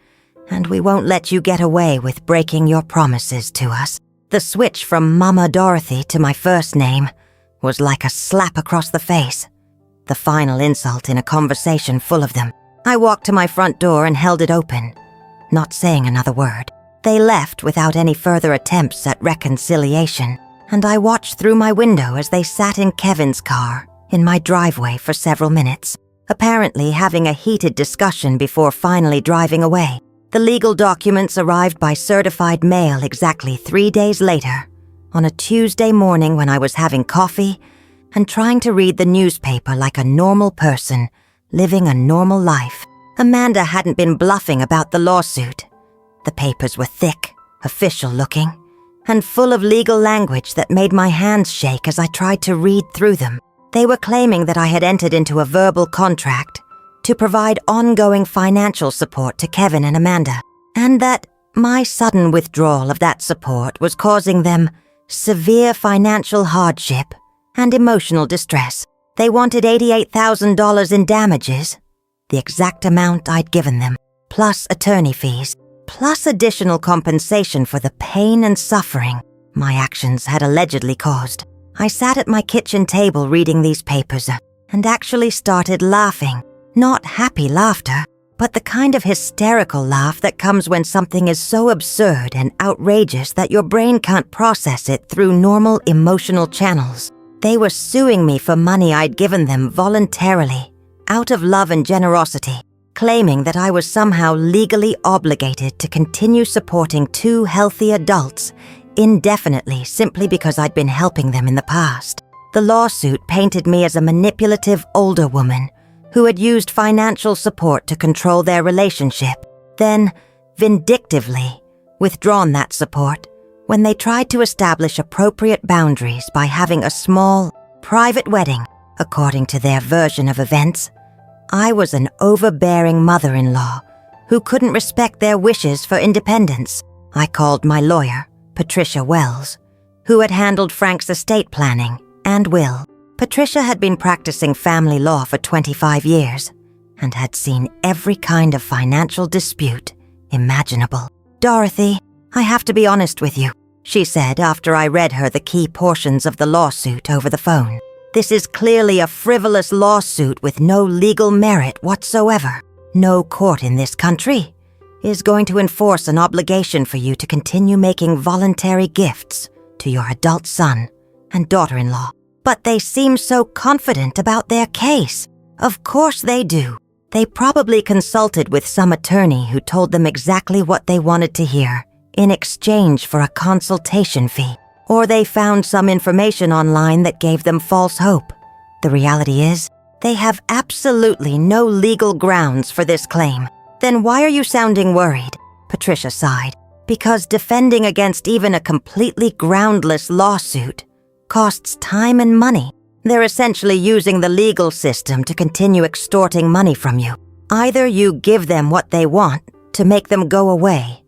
And we won't let you get away with breaking your promises to us. The switch from Mama Dorothy to my first name was like a slap across the face. The final insult in a conversation full of them. I walked to my front door and held it open, not saying another word. They left without any further attempts at reconciliation, and I watched through my window as they sat in Kevin's car in my driveway for several minutes, apparently having a heated discussion before finally driving away. The legal documents arrived by certified mail exactly 3 days later, on a Tuesday morning when I was having coffee and trying to read the newspaper like a normal person, living a normal life. Amanda hadn't been bluffing about the lawsuit. The papers were thick, official-looking, and full of legal language that made my hands shake as I tried to read through them. They were claiming that I had entered into a verbal contract to provide ongoing financial support to Kevin and Amanda, and that my sudden withdrawal of that support was causing them severe financial hardship and emotional distress. They wanted $88,000 in damages, the exact amount I'd given them, plus attorney fees, plus additional compensation for the pain and suffering my actions had allegedly caused. I sat at my kitchen table reading these papers and actually started laughing. Not happy laughter, but the kind of hysterical laugh that comes when something is so absurd and outrageous that your brain can't process it through normal emotional channels. They were suing me for money I'd given them voluntarily, out of love and generosity, claiming that I was somehow legally obligated to continue supporting 2 healthy adults indefinitely simply because I'd been helping them in the past. The lawsuit painted me as a manipulative older woman who had used financial support to control their relationship, then vindictively withdrawn that support when they tried to establish appropriate boundaries by having a small, private wedding, according to their version of events. I was an overbearing mother-in-law who couldn't respect their wishes for independence. I called my lawyer, Patricia Wells, who had handled Frank's estate planning and will. Patricia had been practicing family law for 25 years and had seen every kind of financial dispute imaginable. Dorothy, I have to be honest with you, she said after I read her the key portions of the lawsuit over the phone. This is clearly a frivolous lawsuit with no legal merit whatsoever. No court in this country is going to enforce an obligation for you to continue making voluntary gifts to your adult son and daughter-in-law. But they seem so confident about their case. Of course they do. They probably consulted with some attorney who told them exactly what they wanted to hear in exchange for a consultation fee. Or they found some information online that gave them false hope. The reality is, they have absolutely no legal grounds for this claim. Then why are you sounding worried? Patricia sighed. Because defending against even a completely groundless lawsuit costs time and money. They're essentially using the legal system to continue extorting money from you. Either you give them what they want to make them go away,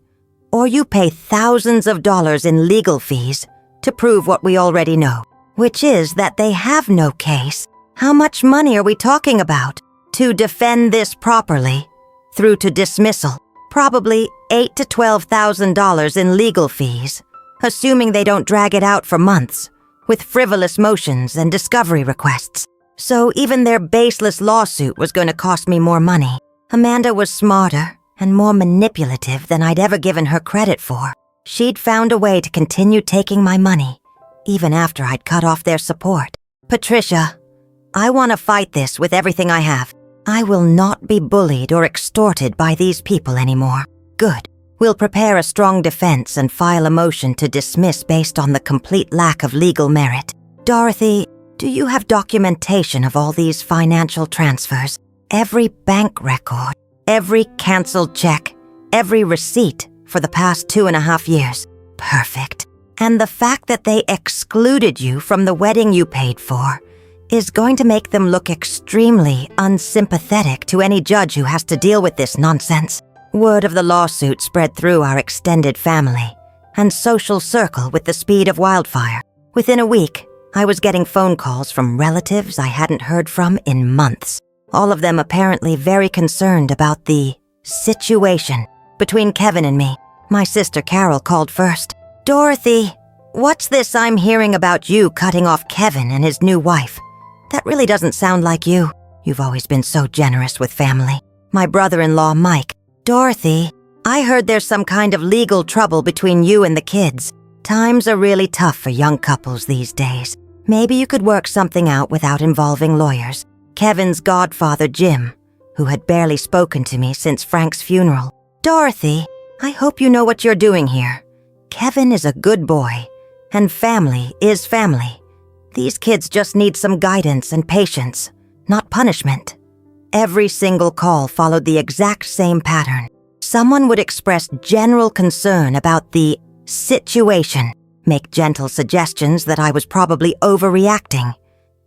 or you pay thousands of dollars in legal fees to prove what we already know, which is that they have no case. How much money are we talking about to defend this properly through to dismissal? Probably $8,000 to $12,000 in legal fees, assuming they don't drag it out for months with frivolous motions and discovery requests. So even their baseless lawsuit was going to cost me more money. Amanda was smarter and more manipulative than I'd ever given her credit for. She'd found a way to continue taking my money, even after I'd cut off their support. Patricia, I want to fight this with everything I have. I will not be bullied or extorted by these people anymore. Good. We'll prepare a strong defense and file a motion to dismiss based on the complete lack of legal merit. Dorothy, do you have documentation of all these financial transfers? Every bank record, every canceled check, every receipt for the past 2.5 years. Perfect. And the fact that they excluded you from the wedding you paid for is going to make them look extremely unsympathetic to any judge who has to deal with this nonsense. Word of the lawsuit spread through our extended family and social circle with the speed of wildfire. Within a week, I was getting phone calls from relatives I hadn't heard from in months. All of them apparently very concerned about the situation between Kevin and me. My sister Carol called first. Dorothy, what's this I'm hearing about you cutting off Kevin and his new wife? That really doesn't sound like you. You've always been so generous with family. My brother-in-law, Mike. Dorothy, I heard there's some kind of legal trouble between you and the kids. Times are really tough for young couples these days. Maybe you could work something out without involving lawyers. Kevin's godfather, Jim, who had barely spoken to me since Frank's funeral. Dorothy, I hope you know what you're doing here. Kevin is a good boy, and family is family. These kids just need some guidance and patience, not punishment. Every single call followed the exact same pattern. Someone would express general concern about the situation, make gentle suggestions that I was probably overreacting,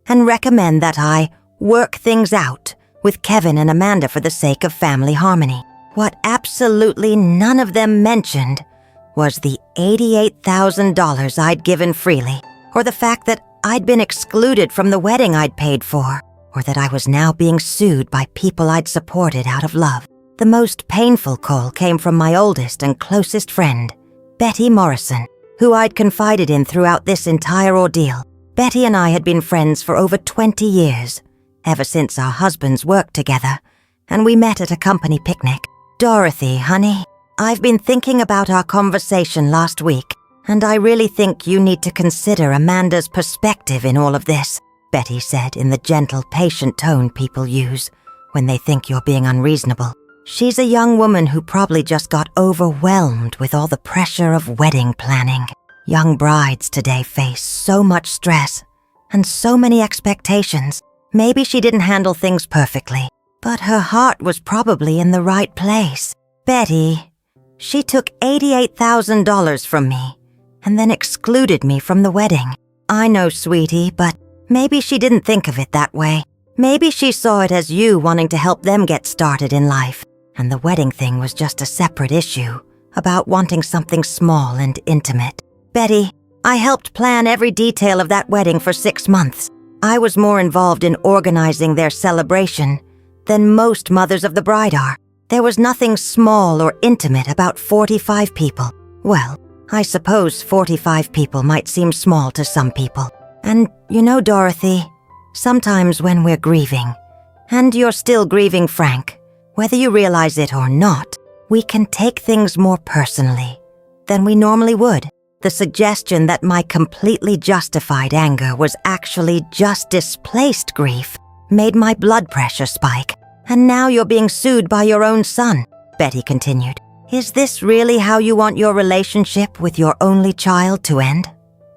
and recommend that I work things out with Kevin and Amanda for the sake of family harmony. What absolutely none of them mentioned was the $88,000 I'd given freely, or the fact that I'd been excluded from the wedding I'd paid for, or that I was now being sued by people I'd supported out of love. The most painful call came from my oldest and closest friend, Betty Morrison, who I'd confided in throughout this entire ordeal. Betty and I had been friends for over 20 years, ever since our husbands worked together, and we met at a company picnic. Dorothy, honey, I've been thinking about our conversation last week, and I really think you need to consider Amanda's perspective in all of this, Betty said in the gentle, patient tone people use when they think you're being unreasonable. She's a young woman who probably just got overwhelmed with all the pressure of wedding planning. Young brides today face so much stress and so many expectations. Maybe she didn't handle things perfectly, but her heart was probably in the right place. Betty, she took $88,000 from me and then excluded me from the wedding. I know, sweetie, but maybe she didn't think of it that way. Maybe she saw it as you wanting to help them get started in life, and the wedding thing was just a separate issue about wanting something small and intimate. Betty, I helped plan every detail of that wedding for 6 months. I was more involved in organizing their celebration than most mothers of the bride are. There was nothing small or intimate about 45 people. Well, I suppose 45 people might seem small to some people. And you know, Dorothy, sometimes when we're grieving, and you're still grieving Frank, whether you realize it or not, we can take things more personally than we normally would. The suggestion that my completely justified anger was actually just displaced grief made my blood pressure spike. And now you're being sued by your own son, Betty continued. Is this really how you want your relationship with your only child to end?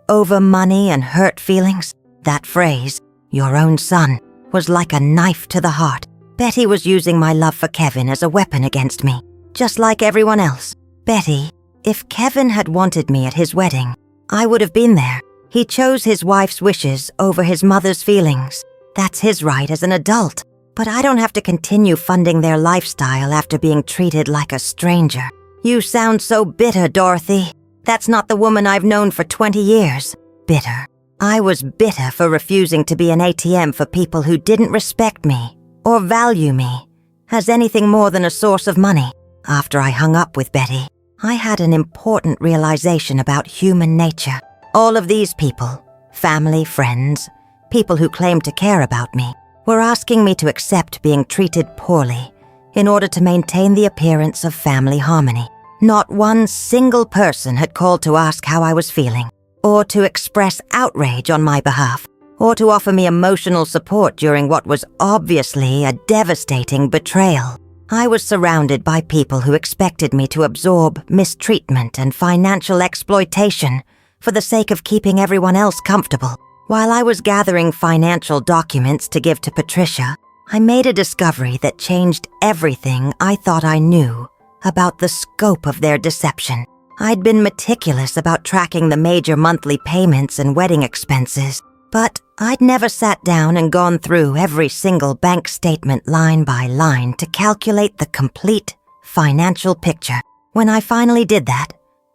Over money and hurt feelings? That phrase, your own son, was like a knife to the heart. Betty was using my love for Kevin as a weapon against me, just like everyone else. Betty, if Kevin had wanted me at his wedding, I would have been there. He chose his wife's wishes over his mother's feelings. That's his right as an adult. But I don't have to continue funding their lifestyle after being treated like a stranger. You sound so bitter, Dorothy. That's not the woman I've known for 20 years. Bitter. I was bitter for refusing to be an ATM for people who didn't respect me or value me as anything more than a source of money. After I hung up with Betty, I had an important realization about human nature. All of these people, family, friends, people who claimed to care about me, were asking me to accept being treated poorly in order to maintain the appearance of family harmony. Not one single person had called to ask how I was feeling, or to express outrage on my behalf, or to offer me emotional support during what was obviously a devastating betrayal. I was surrounded by people who expected me to absorb mistreatment and financial exploitation for the sake of keeping everyone else comfortable. While I was gathering financial documents to give to Patricia, I made a discovery that changed everything I thought I knew about the scope of their deception. I'd been meticulous about tracking the major monthly payments and wedding expenses, but I'd never sat down and gone through every single bank statement line by line to calculate the complete financial picture. When I finally did that,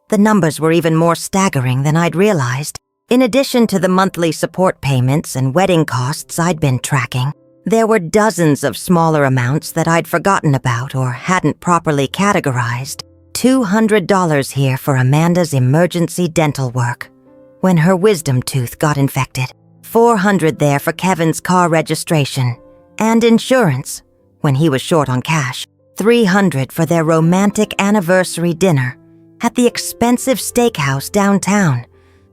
the numbers were even more staggering than I'd realized. In addition to the monthly support payments and wedding costs I'd been tracking, there were dozens of smaller amounts that I'd forgotten about or hadn't properly categorized. $200 here for Amanda's emergency dental work when her wisdom tooth got infected. $400 there for Kevin's car registration and insurance when he was short on cash. $300 for their romantic anniversary dinner at the expensive steakhouse downtown,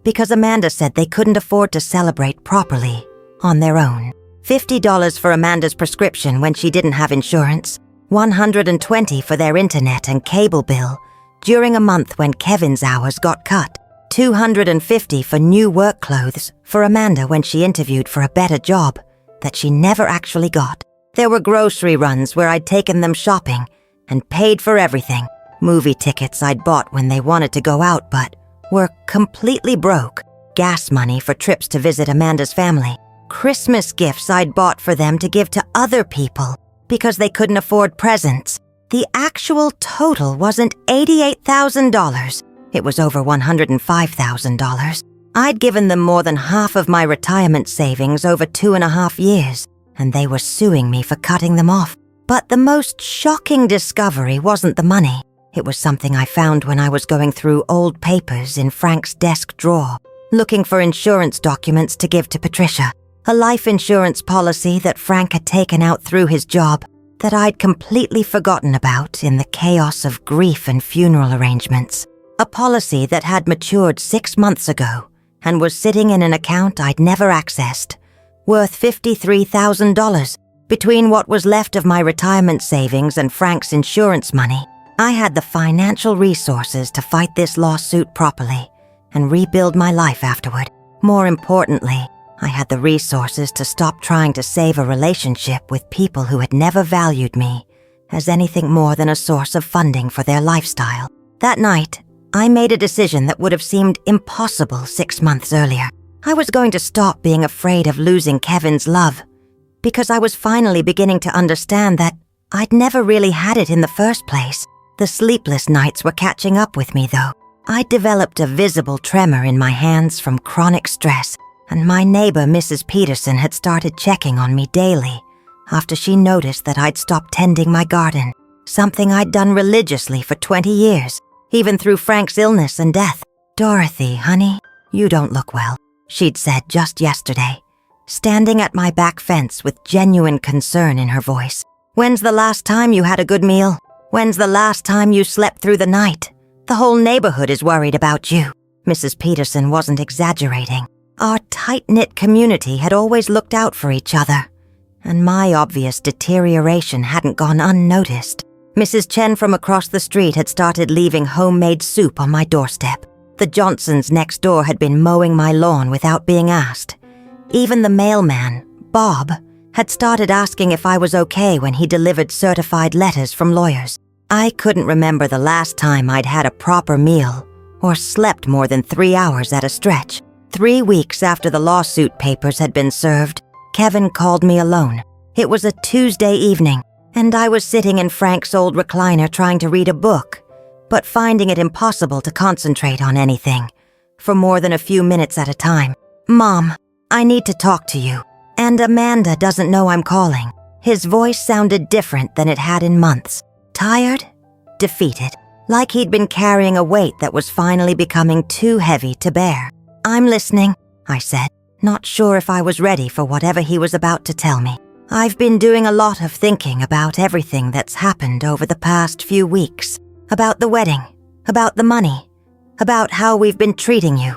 because Amanda said they couldn't afford to celebrate properly on their own. $50 for Amanda's prescription when she didn't have insurance. $120 for their internet and cable bill during a month when Kevin's hours got cut. $250 for new work clothes for Amanda when she interviewed for a better job that she never actually got. There were grocery runs where I'd taken them shopping and paid for everything. Movie tickets I'd bought when they wanted to go out but were completely broke. Gas money for trips to visit Amanda's family. Christmas gifts I'd bought for them to give to other people because they couldn't afford presents. The actual total wasn't $88,000. It was over $105,000. I'd given them more than half of my retirement savings over 2.5 years, and they were suing me for cutting them off. But the most shocking discovery wasn't the money. It was something I found when I was going through old papers in Frank's desk drawer, looking for insurance documents to give to Patricia. A life insurance policy that Frank had taken out through his job that I'd completely forgotten about in the chaos of grief and funeral arrangements. A policy that had matured 6 months ago and was sitting in an account I'd never accessed, worth $53,000. Between what was left of my retirement savings and Frank's insurance money, I had the financial resources to fight this lawsuit properly and rebuild my life afterward. More importantly, I had the resources to stop trying to save a relationship with people who had never valued me as anything more than a source of funding for their lifestyle. That night, I made a decision that would have seemed impossible 6 months earlier. I was going to stop being afraid of losing Kevin's love, because I was finally beginning to understand that I'd never really had it in the first place. The sleepless nights were catching up with me, though. I'd developed a visible tremor in my hands from chronic stress, and my neighbor, Mrs. Peterson, had started checking on me daily after she noticed that I'd stopped tending my garden, something I'd done religiously for 20 years, even through Frank's illness and death. "Dorothy, honey, you don't look well," she'd said just yesterday, standing at my back fence with genuine concern in her voice. "When's the last time you had a good meal? When's the last time you slept through the night? The whole neighborhood is worried about you." Mrs. Peterson wasn't exaggerating. Our tight-knit community had always looked out for each other, and my obvious deterioration hadn't gone unnoticed. Mrs. Chen from across the street had started leaving homemade soup on my doorstep. The Johnsons next door had been mowing my lawn without being asked. Even the mailman, Bob, had started asking if I was okay when he delivered certified letters from lawyers. I couldn't remember the last time I'd had a proper meal or slept more than 3 hours at a stretch. 3 weeks after the lawsuit papers had been served, Kevin called me alone. It was a Tuesday evening, and I was sitting in Frank's old recliner trying to read a book, but finding it impossible to concentrate on anything for more than a few minutes at a time. "Mom, I need to talk to you. And Amanda doesn't know I'm calling." His voice sounded different than it had in months. Tired? Defeated. Like he'd been carrying a weight that was finally becoming too heavy to bear. "I'm listening," I said, not sure if I was ready for whatever he was about to tell me. "I've been doing a lot of thinking about everything that's happened over the past few weeks. About the wedding, about the money, about how we've been treating you,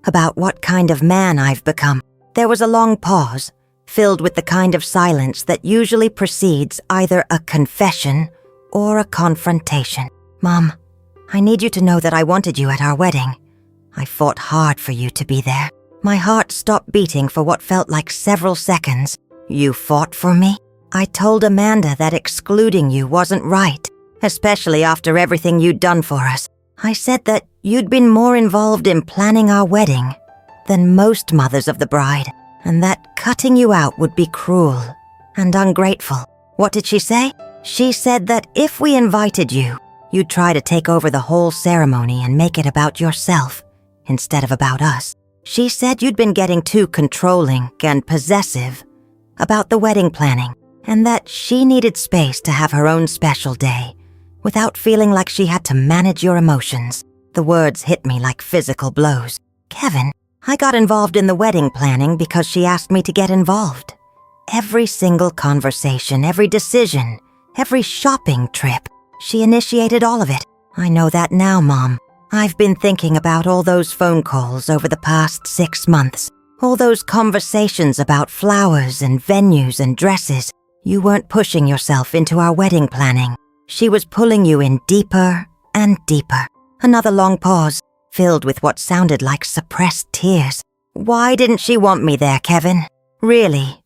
about what kind of man I've become." There was a long pause, filled with the kind of silence that usually precedes either a confession or a confrontation. "Mom, I need you to know that I wanted you at our wedding. I fought hard for you to be there." My heart stopped beating for what felt like several seconds. "You fought for me?" "I told Amanda that excluding you wasn't right, especially after everything you'd done for us. I said that you'd been more involved in planning our wedding than most mothers of the bride, and that cutting you out would be cruel and ungrateful." What did she say? She said that if we invited you, you'd try to take over the whole ceremony and make it about yourself instead of about us. She said you'd been getting too controlling and possessive about the wedding planning, and that she needed space to have her own special day without feeling like she had to manage your emotions. The words hit me like physical blows. "Kevin, I got involved in the wedding planning because she asked me to get involved. Every single conversation, every decision, every shopping trip, she initiated all of it. I know that now, Mom. I've been thinking about all those phone calls over the past 6 months, all those conversations about flowers and venues and dresses. You weren't pushing yourself into our wedding planning. She was pulling you in deeper and deeper." Another long pause, filled with what sounded like suppressed tears. "Why didn't she want me there, Kevin? Really?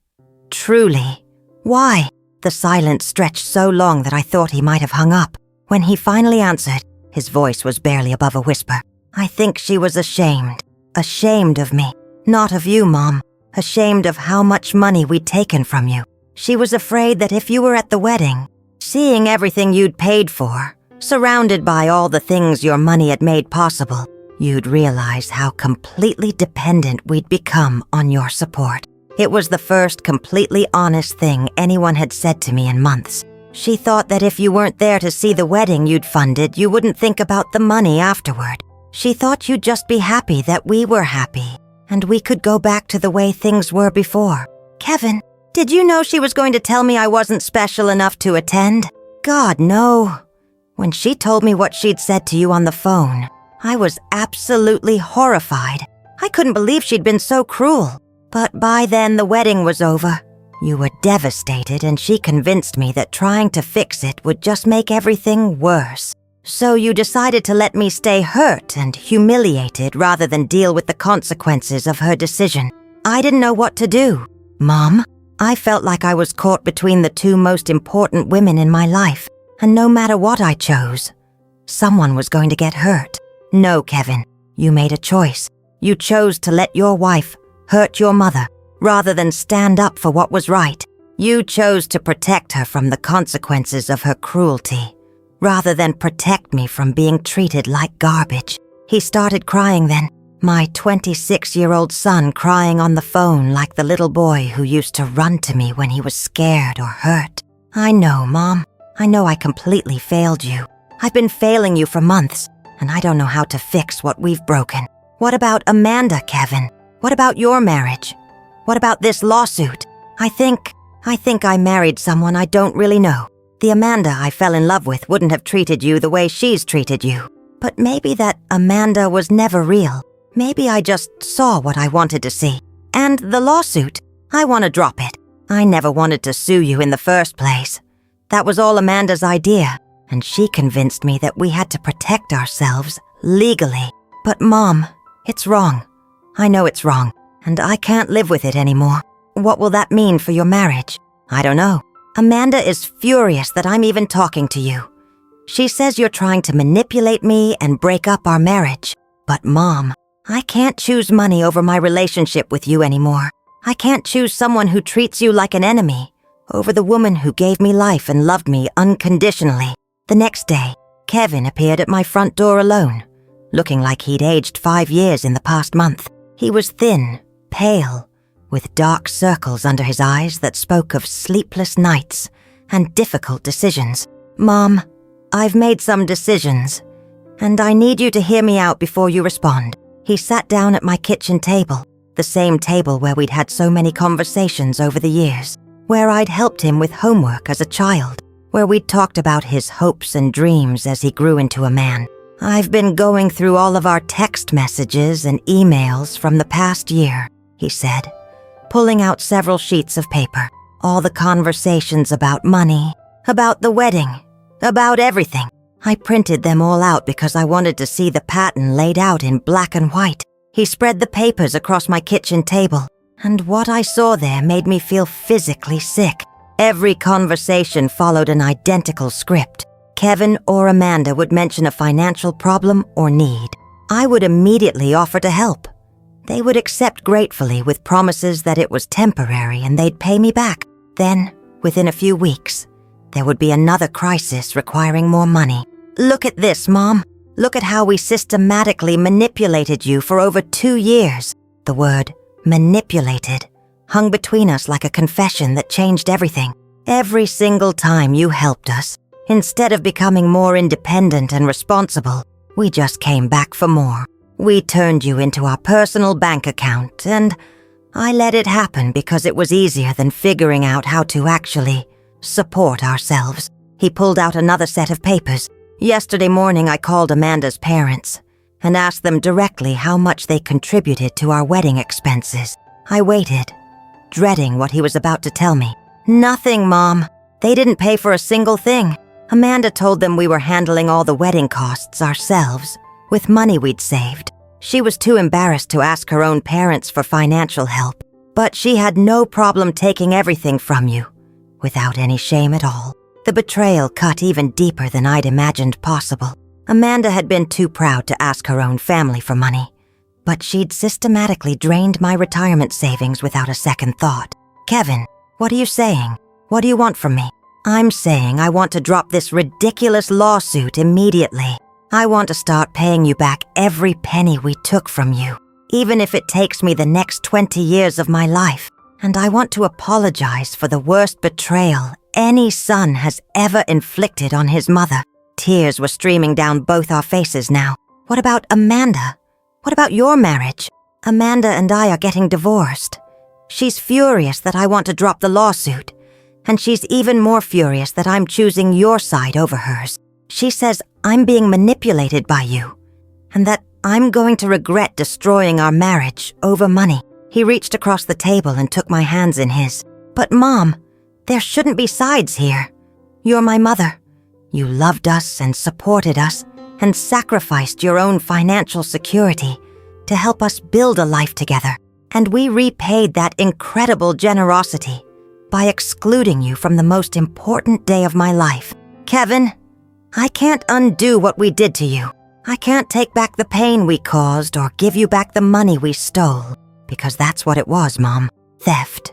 Truly? Why?" The silence stretched so long that I thought he might have hung up. When he finally answered, his voice was barely above a whisper. "I think she was ashamed. Ashamed of me. Not of you, Mom. Ashamed of how much money we'd taken from you. She was afraid that if you were at the wedding, seeing everything you'd paid for, surrounded by all the things your money had made possible, you'd realize how completely dependent we'd become on your support." It was the first completely honest thing anyone had said to me in months. She thought that if you weren't there to see the wedding you'd funded, you wouldn't think about the money afterward. She thought you'd just be happy that we were happy, and we could go back to the way things were before. "Kevin, did you know she was going to tell me I wasn't special enough to attend?" "God, no." When she told me what she'd said to you on the phone, I was absolutely horrified. I couldn't believe she'd been so cruel. But by then the wedding was over. You were devastated, and she convinced me that trying to fix it would just make everything worse. So you decided to let me stay hurt and humiliated rather than deal with the consequences of her decision. I didn't know what to do. Mom, I felt like I was caught between the two most important women in my life, and no matter what I chose, someone was going to get hurt. No, Kevin, you made a choice. You chose to let your wife hurt your mother rather than stand up for what was right. You chose to protect her from the consequences of her cruelty rather than protect me from being treated like garbage. He started crying then, my 26-year-old son crying on the phone like the little boy who used to run to me when he was scared or hurt. I know, Mom. I know I completely failed you. I've been failing you for months, and I don't know how to fix what we've broken. What about Amanda, Kevin? What about your marriage? What about this lawsuit? I think I married someone I don't really know. The Amanda I fell in love with wouldn't have treated you the way she's treated you. But maybe that Amanda was never real. Maybe I just saw what I wanted to see. And the lawsuit, I want to drop it. I never wanted to sue you in the first place. That was all Amanda's idea, and she convinced me that we had to protect ourselves legally. But Mom, it's wrong. I know it's wrong, and I can't live with it anymore. What will that mean for your marriage? I don't know. Amanda is furious that I'm even talking to you. She says you're trying to manipulate me and break up our marriage. But Mom, I can't choose money over my relationship with you anymore. I can't choose someone who treats you like an enemy over the woman who gave me life and loved me unconditionally. The next day, Kevin appeared at my front door alone, looking like he'd aged 5 years in the past month. He was thin, pale, with dark circles under his eyes that spoke of sleepless nights and difficult decisions. Mom, I've made some decisions, and I need you to hear me out before you respond. He sat down at my kitchen table, the same table where we'd had so many conversations over the years, where I'd helped him with homework as a child, where we'd talked about his hopes and dreams as he grew into a man. I've been going through all of our text messages and emails from the past year, he said, pulling out several sheets of paper. All the conversations about money, about the wedding, about everything. I printed them all out because I wanted to see the pattern laid out in black and white. He spread the papers across my kitchen table, and what I saw there made me feel physically sick. Every conversation followed an identical script. Kevin or Amanda would mention a financial problem or need. I would immediately offer to help. They would accept gratefully with promises that it was temporary and they'd pay me back. Then, within a few weeks, there would be another crisis requiring more money. Look at this, Mom. Look at how we systematically manipulated you for over 2 years. The word manipulated hung between us like a confession that changed everything. Every single time you helped us, instead of becoming more independent and responsible, we just came back for more. We turned you into our personal bank account, and I let it happen because it was easier than figuring out how to actually support ourselves. He pulled out another set of papers. Yesterday morning, I called Amanda's parents and asked them directly how much they contributed to our wedding expenses. I waited, dreading what he was about to tell me. Nothing, Mom. They didn't pay for a single thing. Amanda told them we were handling all the wedding costs ourselves, with money we'd saved. She was too embarrassed to ask her own parents for financial help, but she had no problem taking everything from you, without any shame at all. The betrayal cut even deeper than I'd imagined possible. Amanda had been too proud to ask her own family for money, but she'd systematically drained my retirement savings without a second thought. Kevin, what are you saying? What do you want from me? I'm saying I want to drop this ridiculous lawsuit immediately. I want to start paying you back every penny we took from you, even if it takes me the next 20 years of my life. And I want to apologize for the worst betrayal any son has ever inflicted on his mother. Tears were streaming down both our faces now. What about Amanda? What about your marriage? Amanda and I are getting divorced. She's furious that I want to drop the lawsuit, and she's even more furious that I'm choosing your side over hers. She says I'm being manipulated by you, and that I'm going to regret destroying our marriage over money. He reached across the table and took my hands in his. But Mom, there shouldn't be sides here. You're my mother. You loved us and supported us and sacrificed your own financial security to help us build a life together. And we repaid that incredible generosity by excluding you from the most important day of my life. Kevin, I can't undo what we did to you. I can't take back the pain we caused or give you back the money we stole, because that's what it was, Mom. Theft.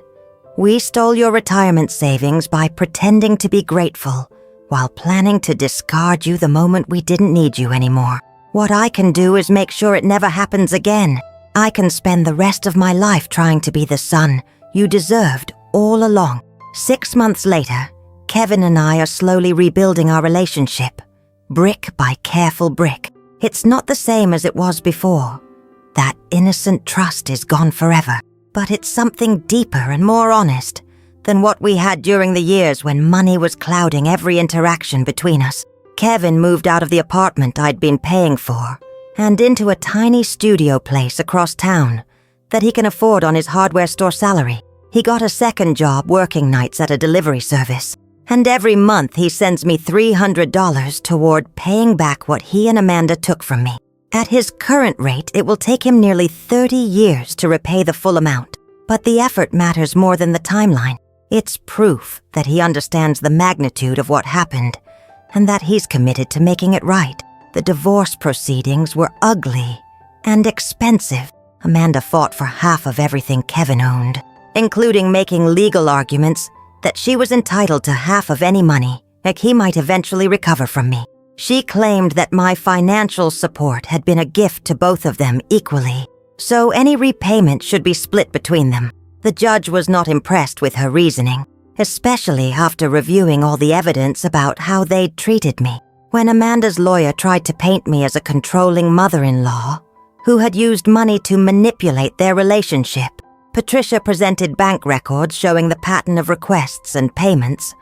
We stole your retirement savings by pretending to be grateful while planning to discard you the moment we didn't need you anymore. What I can do is make sure it never happens again. I can spend the rest of my life trying to be the son you deserved all along. 6 months later, Kevin and I are slowly rebuilding our relationship, brick by careful brick. It's not the same as it was before. That innocent trust is gone forever, but it's something deeper and more honest than what we had during the years when money was clouding every interaction between us. Kevin moved out of the apartment I'd been paying for and into a tiny studio place across town that he can afford on his hardware store salary. He got a second job working nights at a delivery service, and every month he sends me $300 toward paying back what he and Amanda took from me. At his current rate, it will take him nearly 30 years to repay the full amount, but the effort matters more than the timeline. It's proof that he understands the magnitude of what happened, and that he's committed to making it right. The divorce proceedings were ugly and expensive. Amanda fought for half of everything Kevin owned, including making legal arguments that she was entitled to half of any money that he might eventually recover from me. She claimed that my financial support had been a gift to both of them equally, so any repayment should be split between them. The judge was not impressed with her reasoning, especially after reviewing all the evidence about how they'd treated me. When Amanda's lawyer tried to paint me as a controlling mother-in-law who had used money to manipulate their relationship, Patricia presented bank records showing the pattern of requests and payments,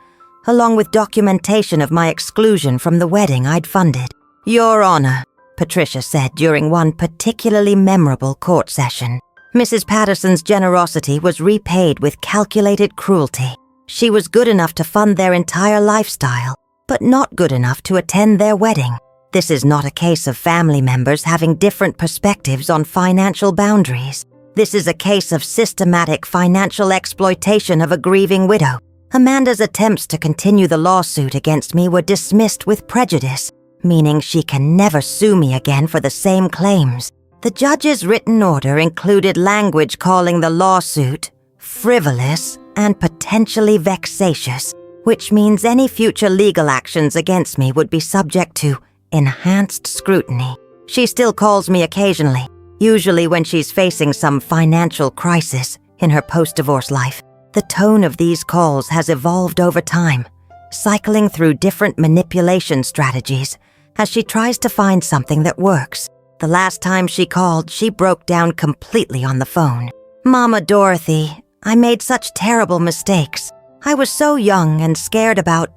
along with documentation of my exclusion from the wedding I'd funded. "Your Honor," Patricia said during one particularly memorable court session, Mrs. Patterson's generosity was repaid with calculated cruelty. She was good enough to fund their entire lifestyle, but not good enough to attend their wedding. This is not a case of family members having different perspectives on financial boundaries. This is a case of systematic financial exploitation of a grieving widow. Amanda's attempts to continue the lawsuit against me were dismissed with prejudice, meaning she can never sue me again for the same claims. The judge's written order included language calling the lawsuit frivolous and potentially vexatious, which means any future legal actions against me would be subject to enhanced scrutiny. She still calls me occasionally, usually when she's facing some financial crisis in her post-divorce life. The tone of these calls has evolved over time, cycling through different manipulation strategies as she tries to find something that works. The last time she called, she broke down completely on the phone. "Mama Dorothy, I made such terrible mistakes. I was so young and scared about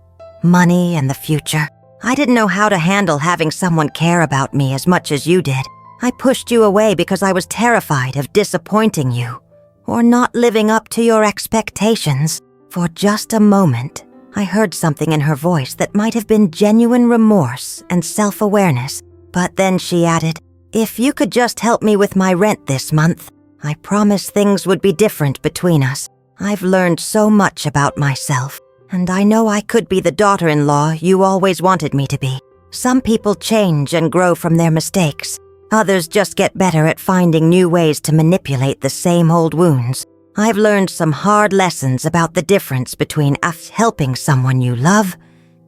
money and the future. I didn't know how to handle having someone care about me as much as you did. I pushed you away because I was terrified of disappointing you or not living up to your expectations." For just a moment, I heard something in her voice that might have been genuine remorse and self-awareness. But then she added, "If you could just help me with my rent this month, I promise things would be different between us. I've learned so much about myself, and I know I could be the daughter-in-law you always wanted me to be. Some people change and grow from their mistakes. Others just get better at finding new ways to manipulate the same old wounds. I've learned some hard lessons about the difference between helping someone you love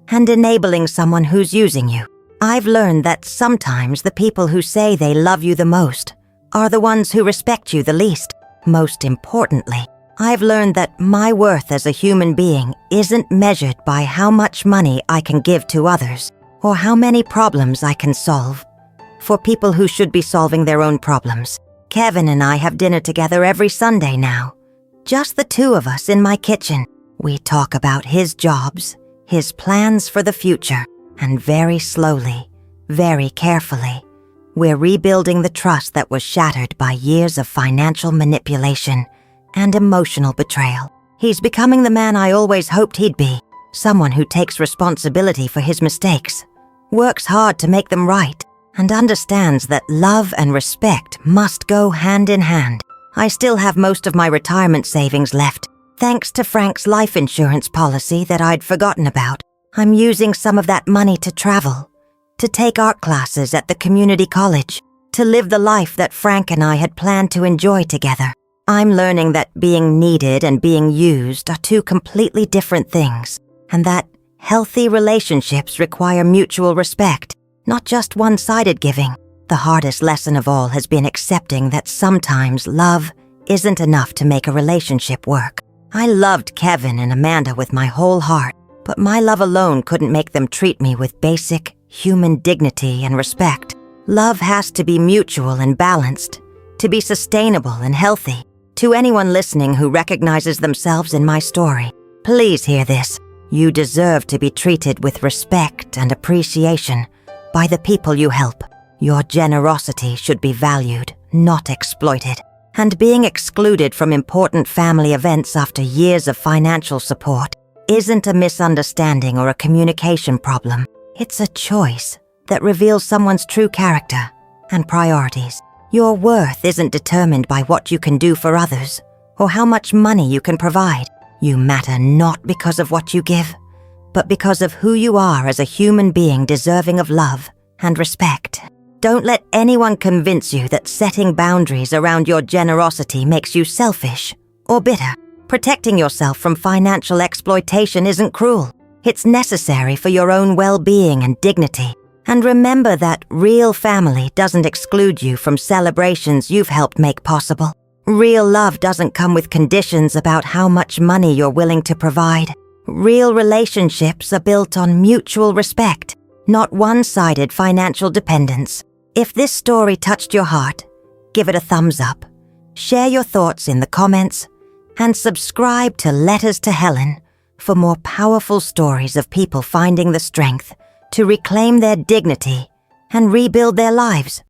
and enabling someone who's using you. I've learned that sometimes the people who say they love you the most are the ones who respect you the least. Most importantly, I've learned that my worth as a human being isn't measured by how much money I can give to others or how many problems I can solve for people who should be solving their own problems. Kevin and I have dinner together every Sunday now. Just the two of us in my kitchen. We talk about his jobs, his plans for the future, and very slowly, very carefully, we're rebuilding the trust that was shattered by years of financial manipulation and emotional betrayal. He's becoming the man I always hoped he'd be, someone who takes responsibility for his mistakes, works hard to make them right, and understands that love and respect must go hand in hand. I still have most of my retirement savings left, thanks to Frank's life insurance policy that I'd forgotten about. I'm using some of that money to travel, to take art classes at the community college, to live the life that Frank and I had planned to enjoy together. I'm learning that being needed and being used are two completely different things, and that healthy relationships require mutual respect, not just one-sided giving. The hardest lesson of all has been accepting that sometimes love isn't enough to make a relationship work. I loved Kevin and Amanda with my whole heart, but my love alone couldn't make them treat me with basic human dignity and respect. Love has to be mutual and balanced, to be sustainable and healthy. To anyone listening who recognizes themselves in my story, please hear this. You deserve to be treated with respect and appreciation by the people you help. Your generosity should be valued, not exploited. And being excluded from important family events after years of financial support isn't a misunderstanding or a communication problem. It's a choice that reveals someone's true character and priorities. Your worth isn't determined by what you can do for others or how much money you can provide. You matter not because of what you give, but because of who you are as a human being deserving of love and respect. Don't let anyone convince you that setting boundaries around your generosity makes you selfish or bitter. Protecting yourself from financial exploitation isn't cruel. It's necessary for your own well-being and dignity. And remember that real family doesn't exclude you from celebrations you've helped make possible. Real love doesn't come with conditions about how much money you're willing to provide. Real relationships are built on mutual respect, not one-sided financial dependence. If this story touched your heart, give it a thumbs up, share your thoughts in the comments, and subscribe to Letters to Helen for more powerful stories of people finding the strength to reclaim their dignity and rebuild their lives.